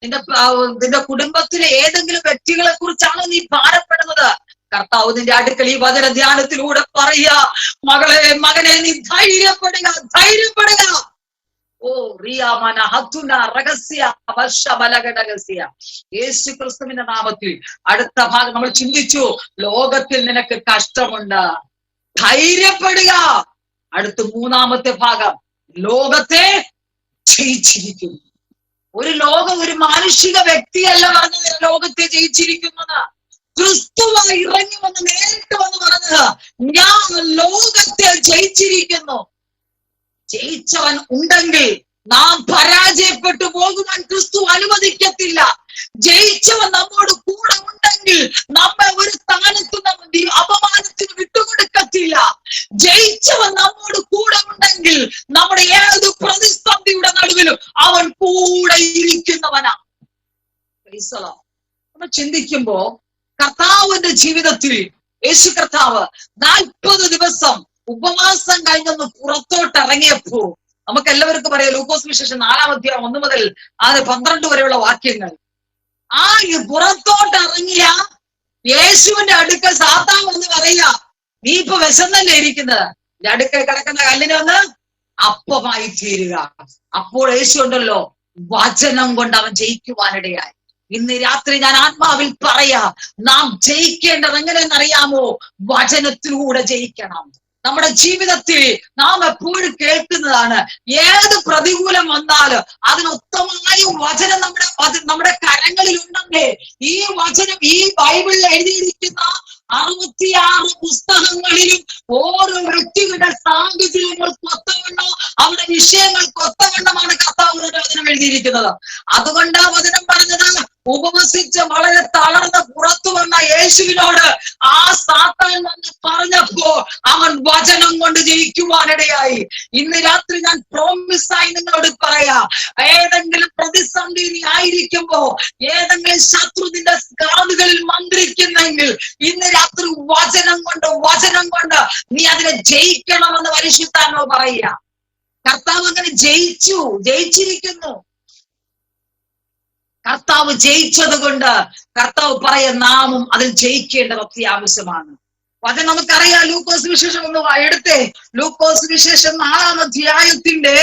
നിന്റെ കുടുംബത്തിലെ ഏതെങ്കിലും വ്യക്തികളെ കുറിച്ചാണോ നീ ഭാരപ്പെടുന്നത്? കർത്താവ് നിന്റെ അടുക്കൽ ഈ വചന ധ്യാനത്തിലൂടെ പറയുക, മകനെ നീ ധൈര്യപ്പെടുക, ധൈര്യപ്പെടുക. ഓ റിയാമന ഹത്തുന രഹസ്യ വശബലഗടഗസ്യ. യേശു ക്രിസ്തുവിന്റെ നാമത്തിൽ അടുത്ത ഭാഗം നമ്മൾ ചിന്തിച്ചു, ലോകത്തിൽ നിനക്ക് കഷ്ടമുണ്ട്, ധൈര്യപ്പെടുക. അടുത്ത മൂന്നാമത്തെ ഭാഗം, ലോകത്തെ ജയിച്ചിരിക്കുന്നു. ഒരു മാനുഷിക വ്യക്തിയല്ല പറഞ്ഞത് ലോകത്തെ ജയിച്ചിരിക്കുന്നത്. ക്രിസ്തുവായി ഇറങ്ങി വന്ന് നേരിട്ട് വന്ന് പറഞ്ഞത്, ഞാൻ ലോകത്തെ ജയിച്ചിരിക്കുന്നു. ജയിച്ചവൻ ഉണ്ടെങ്കിൽ നാം പരാജയപ്പെട്ടു പോകുവാൻ ക്രിസ്തു അനുവദിക്കത്തില്ല. ജയിച്ചവൻ നമ്മോട് കൂടെ ഉണ്ടെങ്കിൽ നമ്മെ ഒരു സ്ഥാനത്ത് അപമാനത്തിന് വിട്ടുകൊടുക്കത്തില്ല. ജയിച്ചവൻ നമ്മോട് കൂടെ ഉണ്ടെങ്കിൽ നമ്മുടെ ഏത് പ്രതിസന്ധിയുടെ നടുവിലും അവൻ കൂടെ ഇരിക്കുന്നവനാ. നമ്മൾ ചിന്തിക്കുമ്പോ കർത്താവിന്റെ ജീവിതത്തിൽ യേശു കർത്താവ് 40 ദിവസം ഉപവാസം കഴിഞ്ഞൊന്ന് പുറത്തോട്ട് ഇറങ്ങിയപ്പോ നമുക്ക് എല്ലാവർക്കും പറയാം, ലൂക്കോസ് വിശേഷം 4-ാം അധ്യായം 1 മുതൽ 12 വരെയുള്ള വാക്യങ്ങൾ. ആ പുറത്തോട്ട് ഇറങ്ങിയ യേശുവിന്റെ അടുക്കൽ സാത്താൻ വന്ന് പറയാ, നീ ഇപ്പൊ വിശന്നല്ലേ ഇരിക്കുന്നത്, എന്റെ അടുക്കൽ കിടക്കുന്ന കല്ലിനെ ഒന്ന് അപ്പമായി തീരുക. അപ്പോൾ യേശു ഉണ്ടല്ലോ, വചനം കൊണ്ട് അവൻ ജയിക്കുവാനിടയായി. ഇന്ന് രാത്രി ഞാൻ ആത്മാവിൽ പറയാ, നാം ജയിക്കേണ്ടത് എങ്ങനെയെന്നറിയാമോ? വചനത്തിലൂടെ ജയിക്കണം. നമ്മുടെ ജീവിതത്തിൽ നാം എപ്പോഴും കേൾക്കുന്നതാണ്, ഏത് പ്രതികൂലം വന്നാലും അതിനൊത്തമായ വചനം നമ്മുടെ കരങ്ങളിൽ ഉണ്ടെന്നേ. ഈ വചനം, ഈ ബൈബിളിൽ എഴുതിയിരിക്കുന്ന 66 പുസ്തകങ്ങളിലും ഓരോ വ്യക്തികളുടെ സാഹചര്യങ്ങൾക്ക് ഒത്തവണ്ണം, അവരുടെ വിഷയങ്ങൾക്ക് ഒത്തവണ്ണമാണ് കർത്താവിന്റെ വചനം എഴുതിയിരിക്കുന്നത്. അതുകൊണ്ട് ആ വചനം പറഞ്ഞത്, ഉപവസിച്ച് വളരെ തളർന്ന് പുറത്തു വന്ന യേശുവിനോട് ആ സാത്താൻ വന്ന് പറഞ്ഞപ്പോ അവൻ വചനം കൊണ്ട് ജയിക്കുവാനിടയായി. ഇന്ന് രാത്രി ഞാൻ പ്രോമിസായി നിങ്ങളോട് പറയാ, ഏതെങ്കിലും പ്രതിസന്ധി നീ ആയിരിക്കുമ്പോ, ഏതെങ്കിലും ശത്രു നിന്റെ കാതുകളിൽ മന്ത്രിക്കുന്നെങ്കിൽ, ഇന്ന് രാത്രി വചനം കൊണ്ട് നീ അതിനെ ജയിക്കണമെന്ന് പരിശുദ്ധാത്മാവ് പറയുക. കർത്താവ് അങ്ങനെ ജയിച്ചിരിക്കുന്നു. കർത്താവ് ജയിച്ചത് കൊണ്ട് കർത്താവ് പറയാ, നാമും അതിൽ ജയിക്കേണ്ടത് അത്യാവശ്യമാണ്. അത് നമുക്കറിയാം. ലൂക്കോസ് വിശേഷം ഒന്ന് എടുത്തേ. ലൂക്കോസ് വിശേഷം 4-ാം അധ്യായത്തിന്റെ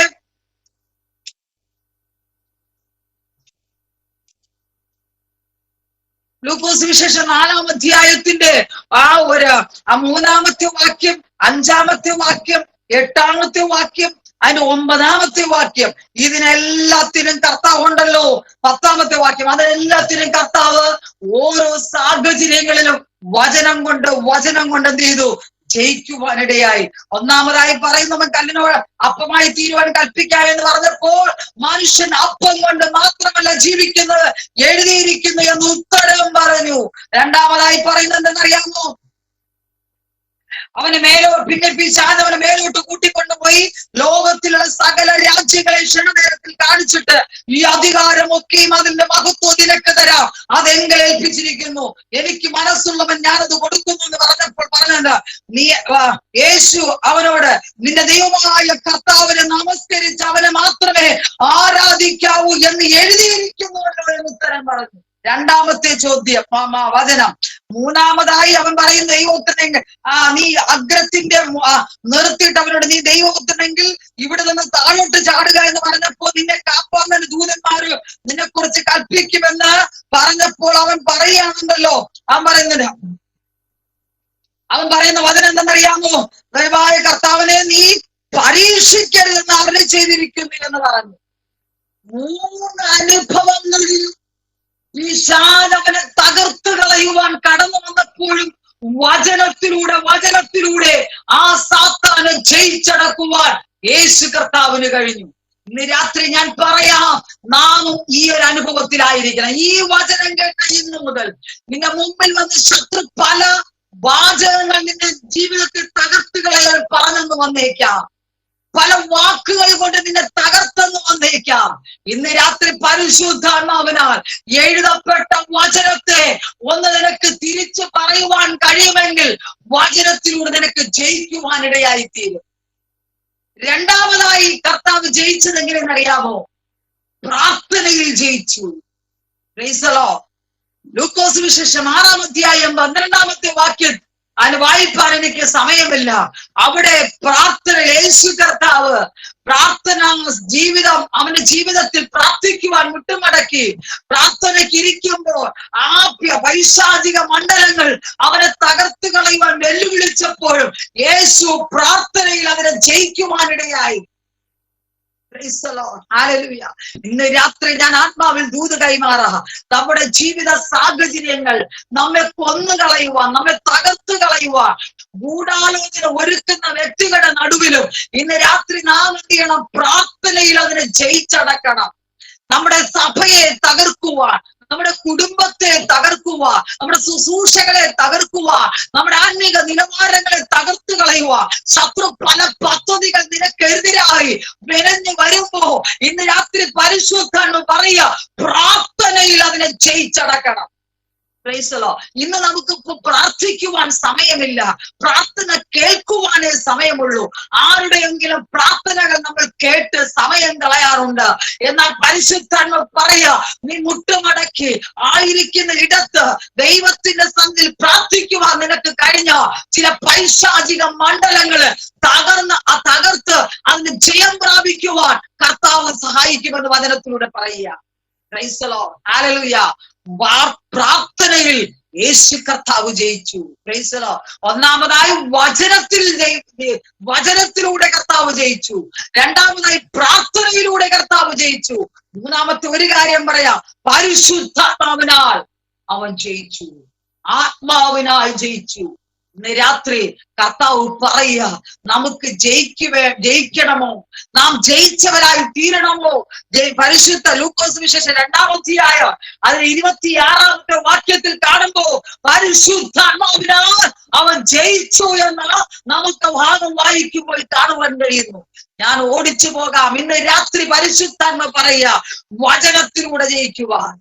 ലൂക്കോസ് വിശേഷം 4-ാം അധ്യായത്തിന്റെ ആ 3-ാമത്തെ വാക്യം, 5-ാമത്തെ വാക്യം, 8-ാമത്തെ വാക്യം, അതിന്റെ 9-ാമത്തെ വാക്യം, ഇതിനെല്ലാത്തിനും കർത്താവ് ഉണ്ടല്ലോ. 10-ാമത്തെ വാക്യം, അതിനെല്ലാത്തിനും കർത്താവ് ഓരോ സാഹചര്യങ്ങളിലും വചനം കൊണ്ട് എന്ത് ചെയ്തു? ജയിക്കുവാനിടയായി. ഒന്നാമതായി പറയുന്നവൻ കല്ലിനോട് അപ്പമായി തീരുവാൻ കൽപ്പിക്കാം എന്ന് പറഞ്ഞപ്പോൾ, മനുഷ്യൻ അപ്പം കൊണ്ട് മാത്രമല്ല ജീവിക്കുന്നത്, എഴുതിയിരിക്കുന്നു എന്ന് ഉത്തരം പറഞ്ഞു. രണ്ടാമതായി പറയുന്നത് എന്തെന്നറിയാമോ? അവനെ പിന്നെ പിശാച് അവനെ മേലോട്ട് കൂട്ടിക്കൊണ്ടുപോയി ലോകത്തിലുള്ള സകല രാജ്യങ്ങളെ ക്ഷണനേരത്തിൽ കാണിച്ചിട്ട്, ഈ അധികാരമൊക്കെയും അതിന്റെ മഹത്വം നിനക്ക് തരാം, അതെങ്കിൽ ഏൽപ്പിച്ചിരിക്കുന്നു, എനിക്ക് മനസ്സുള്ളവൻ ഞാനത് കൊടുക്കുന്നു എന്ന് പറഞ്ഞപ്പോൾ പറഞ്ഞത്, യേശു അവനോട് നിന്റെ ദൈവമായ കർത്താവിനെ നമസ്കരിച്ച് അവനെ മാത്രമേ ആരാധിക്കാവൂ എന്ന് എഴുതിയിരിക്കുന്നുവല്ലോ എന്ന് ഉത്തരം പറഞ്ഞു. രണ്ടാമത്തെ ചോദ്യം വചനം. മൂന്നാമതായി അവൻ പറയുന്ന ദൈവത്തിനെങ്കിൽ നീ അഗ്രത്തിന്റെ നിർത്തിയിട്ട് അവനോട് നീ ദൈവത്തിനെങ്കിൽ ഇവിടെ നിന്ന് താഴോട്ട് ചാടുക എന്ന് പറഞ്ഞപ്പോൾ നിന്നെ കാപ്പാൻ ദൂതന്മാര് നിന്നെ കുറിച്ച് കൽപ്പിക്കുമെന്ന് പറഞ്ഞപ്പോൾ അവൻ പറയുകയാണല്ലോ. അവൻ പറയുന്ന വചനം എന്തെന്നറിയാമോ? ദയവായ കർത്താവിനെ നീ പരീക്ഷിക്കരുതെന്ന് അവനെ ചെയ്തിരിക്കുന്നു എന്ന് പറഞ്ഞു. 3 അനുഭവങ്ങളിൽ അവനെ തകർത്ത് കളയുവാൻ കടന്നു വന്നപ്പോഴും വചനത്തിലൂടെ ആ സാത്താനെ ജയിച്ചടക്കുവാൻ യേശു കർത്താവിന് കഴിഞ്ഞു. ഇന്ന് രാത്രി ഞാൻ പറയാം, നാമും ഈ ഒരു അനുഭവത്തിലായിരിക്കണം. ഈ വചനം കേട്ട ഇന്നു മുതൽ നിന്റെ മുമ്പിൽ വന്ന് ശത്രു പല വാചകങ്ങൾ നിന്റെ ജീവിതത്തിൽ തകർത്ത് കളയാൻ പറഞ്ഞെന്ന് വന്നേക്കാം, പല വാക്കുകൾ കൊണ്ട് നിന്നെ തകർത്തെന്ന് വന്നേക്കാം. ഇന്ന് രാത്രി പരിശുദ്ധാത്മാവിനാൽ എഴുതപ്പെട്ട വചനത്തെ ഒന്ന് നിനക്ക് തിരിച്ചു പറയുവാൻ കഴിയുമെങ്കിൽ വചനത്തിലൂടെ നിനക്ക് ജയിക്കുവാനിടയായിത്തീരും. രണ്ടാമതായി കർത്താവ് ജയിച്ചത് എങ്ങനെയെന്നറിയാമോ? പ്രാർത്ഥനയിൽ ജയിച്ചു. Price the Lord. ലൂക്കോസ് വിശേഷം 6-ാം അധ്യായം 12-ാമത്തെ വാക്യം അതിന് വായിപ്പാൻ എനിക്ക് സമയമില്ല. അവിടെ പ്രാർത്ഥന, യേശു കർത്താവ് പ്രാർത്ഥന ജീവിതം, അവന്റെ ജീവിതത്തിൽ പ്രാർത്ഥിക്കുവാൻ മുട്ടുമടക്കി പ്രാർത്ഥനയ്ക്ക് ഇരിക്കുമ്പോൾ ആ പൈശാചിക മണ്ഡലങ്ങൾ അവനെ തകർത്ത് കളയുവാൻ വെല്ലുവിളിച്ചപ്പോഴും യേശു പ്രാർത്ഥനയിൽ അവനെ ജയിക്കുവാനിടയായി. Praise the Lord. Hallelujah. ഇന്ന് രാത്രി ഞാൻ ആത്മാവിൽ ദൂത് കൈമാറാ. നമ്മുടെ ജീവിത സാഹചര്യങ്ങൾ നമ്മെ കൊന്നുകളയുവാൻ, നമ്മെ തകർത്തു കളയുവാൻ ഗൂഢാലോചന ഒരുക്കുന്ന വ്യക്തികളുടെ നടുവിലും ഇന്ന് രാത്രി നാം എന്ത് ചെയ്യണം? പ്രാർത്ഥനയിൽ അതിനെ ജയിച്ചടക്കണം. നമ്മുടെ സഭയെ തകർക്കുവാൻ, നമ്മുടെ കുടുംബത്തെ തകർക്കുവാൻ, നമ്മുടെ ശുശ്രൂഷകളെ തകർക്കുവാൻ, നമ്മുടെ ആത്മീക നിലവാരങ്ങളെ തകർത്തു കളയുവാൻ ശത്രു പല പദ്ധതികൾ നിനക്കെതിരായി മെനഞ്ഞു വരുമ്പോ ഇന്ന് രാത്രി പരിശുദ്ധാത്മാവ് പറയുക, പ്രാർത്ഥനയിൽ അതിനെ ജയിച്ചടക്കണം. ഇന്ന് നമുക്കിപ്പോ പ്രാർത്ഥിക്കുവാൻ സമയമില്ല, പ്രാർത്ഥന കേൾക്കുവാനേ സമയമുള്ളൂ. ആരുടെയെങ്കിലും പ്രാർത്ഥനകൾ നമ്മൾ കേട്ട് സമയം കളയാറുണ്ട്. എന്നാൽ പരിശുദ്ധാത്മാവ് പറയാ, നീ മുട്ടുമടക്കി ആയിരിക്കുന്ന ഇടത്ത് ദൈവത്തിന്റെ സന്നിധിയിൽ പ്രാർത്ഥിക്കുവാൻ നിനക്ക് കഴിഞ്ഞ ചില പൈശാചിക മണ്ഡലങ്ങള് തകർത്ത് അതിന് ജയം പ്രാപിക്കുവാൻ കർത്താവ് സഹായിക്കുമെന്ന് വചനത്തിലൂടെ പറയുക. Praise the Lord. Hallelujah. പ്രാർത്ഥനയിൽ യേശു കർത്താവ് ജയിച്ചു. Praise the Lord. ഒന്നാമതായി വചനത്തിലൂടെ കർത്താവ് ജയിച്ചു. രണ്ടാമതായി പ്രാർത്ഥനയിലൂടെ കർത്താവ് ജയിച്ചു. മൂന്നാമത്തെ ഒരു കാര്യം പറയാം, പരിശുദ്ധാത്മാവിനാൽ അവൻ ജയിച്ചു, ആത്മാവിനാൽ ജയിച്ചു. ഇന്ന് രാത്രി കർത്താവ് പറയുക, നമുക്ക് ജയിക്കണമോ? നാം ജയിച്ചവരായി തീരണമോ? പരിശുദ്ധ ലൂക്കോസ് വിശേഷം 2-ാം അധ്യായം അതിൽ 26-ാമത്തെ വാക്യത്തിൽ കാണുമ്പോ പരിശുദ്ധാത്മാവിനാൽ അവൻ ജയിച്ചു എന്ന് നമുക്ക് ഭാഗം വായിക്കുമ്പോൾ കാണുവാൻ കഴിയുന്നു. ഞാൻ ഓടിച്ചു പോകാം. ഇന്ന് രാത്രി പരിശുദ്ധാത്മാവ് പറയുക, വചനത്തിലൂടെ ജയിക്കുവാൻ,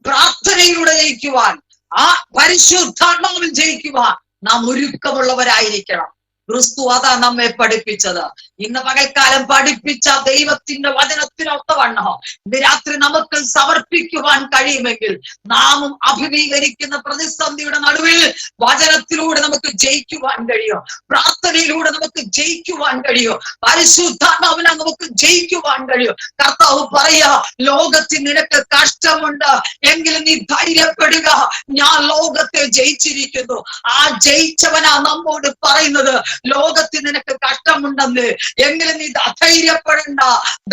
പ്രാർത്ഥനയിലൂടെ ജയിക്കുവാൻ, ആ പരിശുദ്ധാത്മാവിൽ ജയിക്കുവാൻ നാം ഒരുക്കമുള്ളവരായിരിക്കണം. ക്രിസ്തു അതാ നമ്മെ പഠിപ്പിച്ചത്. ഇന്ന് പകൽക്കാലം പഠിപ്പിച്ച ദൈവത്തിന്റെ വചനത്തിനൊത്തവണ്ണോ ഇന്ന് രാത്രി നമുക്ക് സമർപ്പിക്കുവാൻ കഴിയുമെങ്കിൽ നാമും അഭിമുഖീകരിക്കുന്ന പ്രതിസന്ധിയുടെ നടുവിൽ വചനത്തിലൂടെ നമുക്ക് ജയിക്കുവാൻ കഴിയും, പ്രാർത്ഥനയിലൂടെ നമുക്ക് ജയിക്കുവാൻ കഴിയും, പരിശുദ്ധാത്മാവിനാൽ നമുക്ക് ജയിക്കുവാൻ കഴിയും. കർത്താവ് പറയാ, ലോകത്തിൽ നിനക്ക് കഷ്ടമുണ്ട്, എങ്കിലും നീ ധൈര്യപ്പെടുക, ഞാൻ ലോകത്തെ ജയിച്ചിരിക്കുന്നു. ആ ജയിച്ചവനാ നമ്മോട് പറയുന്നത്, ലോകത്തിൽ നിനക്ക് കഷ്ടമുണ്ടെന്ന്, എങ്കിലും നീ അധൈര്യപ്പെടണ്ട,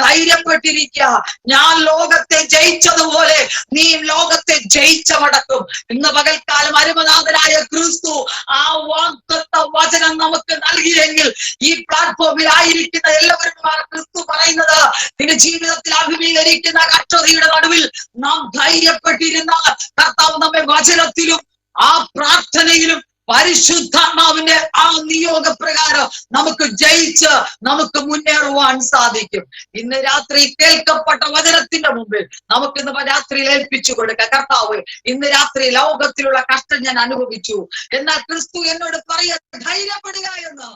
ധൈര്യപ്പെട്ടിരിക്കുക. ഞാൻ ലോകത്തെ ജയിച്ചതുപോലെ നീ ലോകത്തെ ജയിച്ചമടക്കും. ഇന്ന് പകൽക്കാലം അരുമനാഥനായ ക്രിസ്തു ആ വാഗ്ദത്ത വചനം നമുക്ക് നൽകിയെങ്കിൽ ഈ പ്ലാറ്റ്ഫോമിൽ ആയിരിക്കുന്ന എല്ലാവരും ക്രിസ്തു പറയുന്നത്, നിന്റെ ജീവിതത്തിൽ അഭിമുഖീകരിക്കുന്ന കഷ്ടതയുടെ നടുവിൽ നാം ധൈര്യപ്പെട്ടിരുന്ന കർത്താവ് നമ്മെ വചനത്തിലും ആ പ്രാർത്ഥനയിലും പരിശുദ്ധാത്മാവിന്റെ ആ നിയോഗപ്രകാരം നമുക്ക് ജയിച്ച് നമുക്ക് മുന്നേറുവാൻ സാധിക്കും. ഇന്ന് രാത്രി കേൾക്കപ്പെട്ട വചനത്തിന്റെ മുമ്പിൽ നമുക്ക് ഇന്ന് രാത്രിയിൽ ഏൽപ്പിച്ചു കൊടുക്കുക. കർത്താവ്, ഇന്ന് രാത്രി ലോകത്തിലുള്ള കഷ്ടം ഞാൻ അനുഭവിച്ചു, എന്നാൽ ക്രിസ്തു എന്നോട് പറയുക ധൈര്യപ്പെടുക എന്ന്.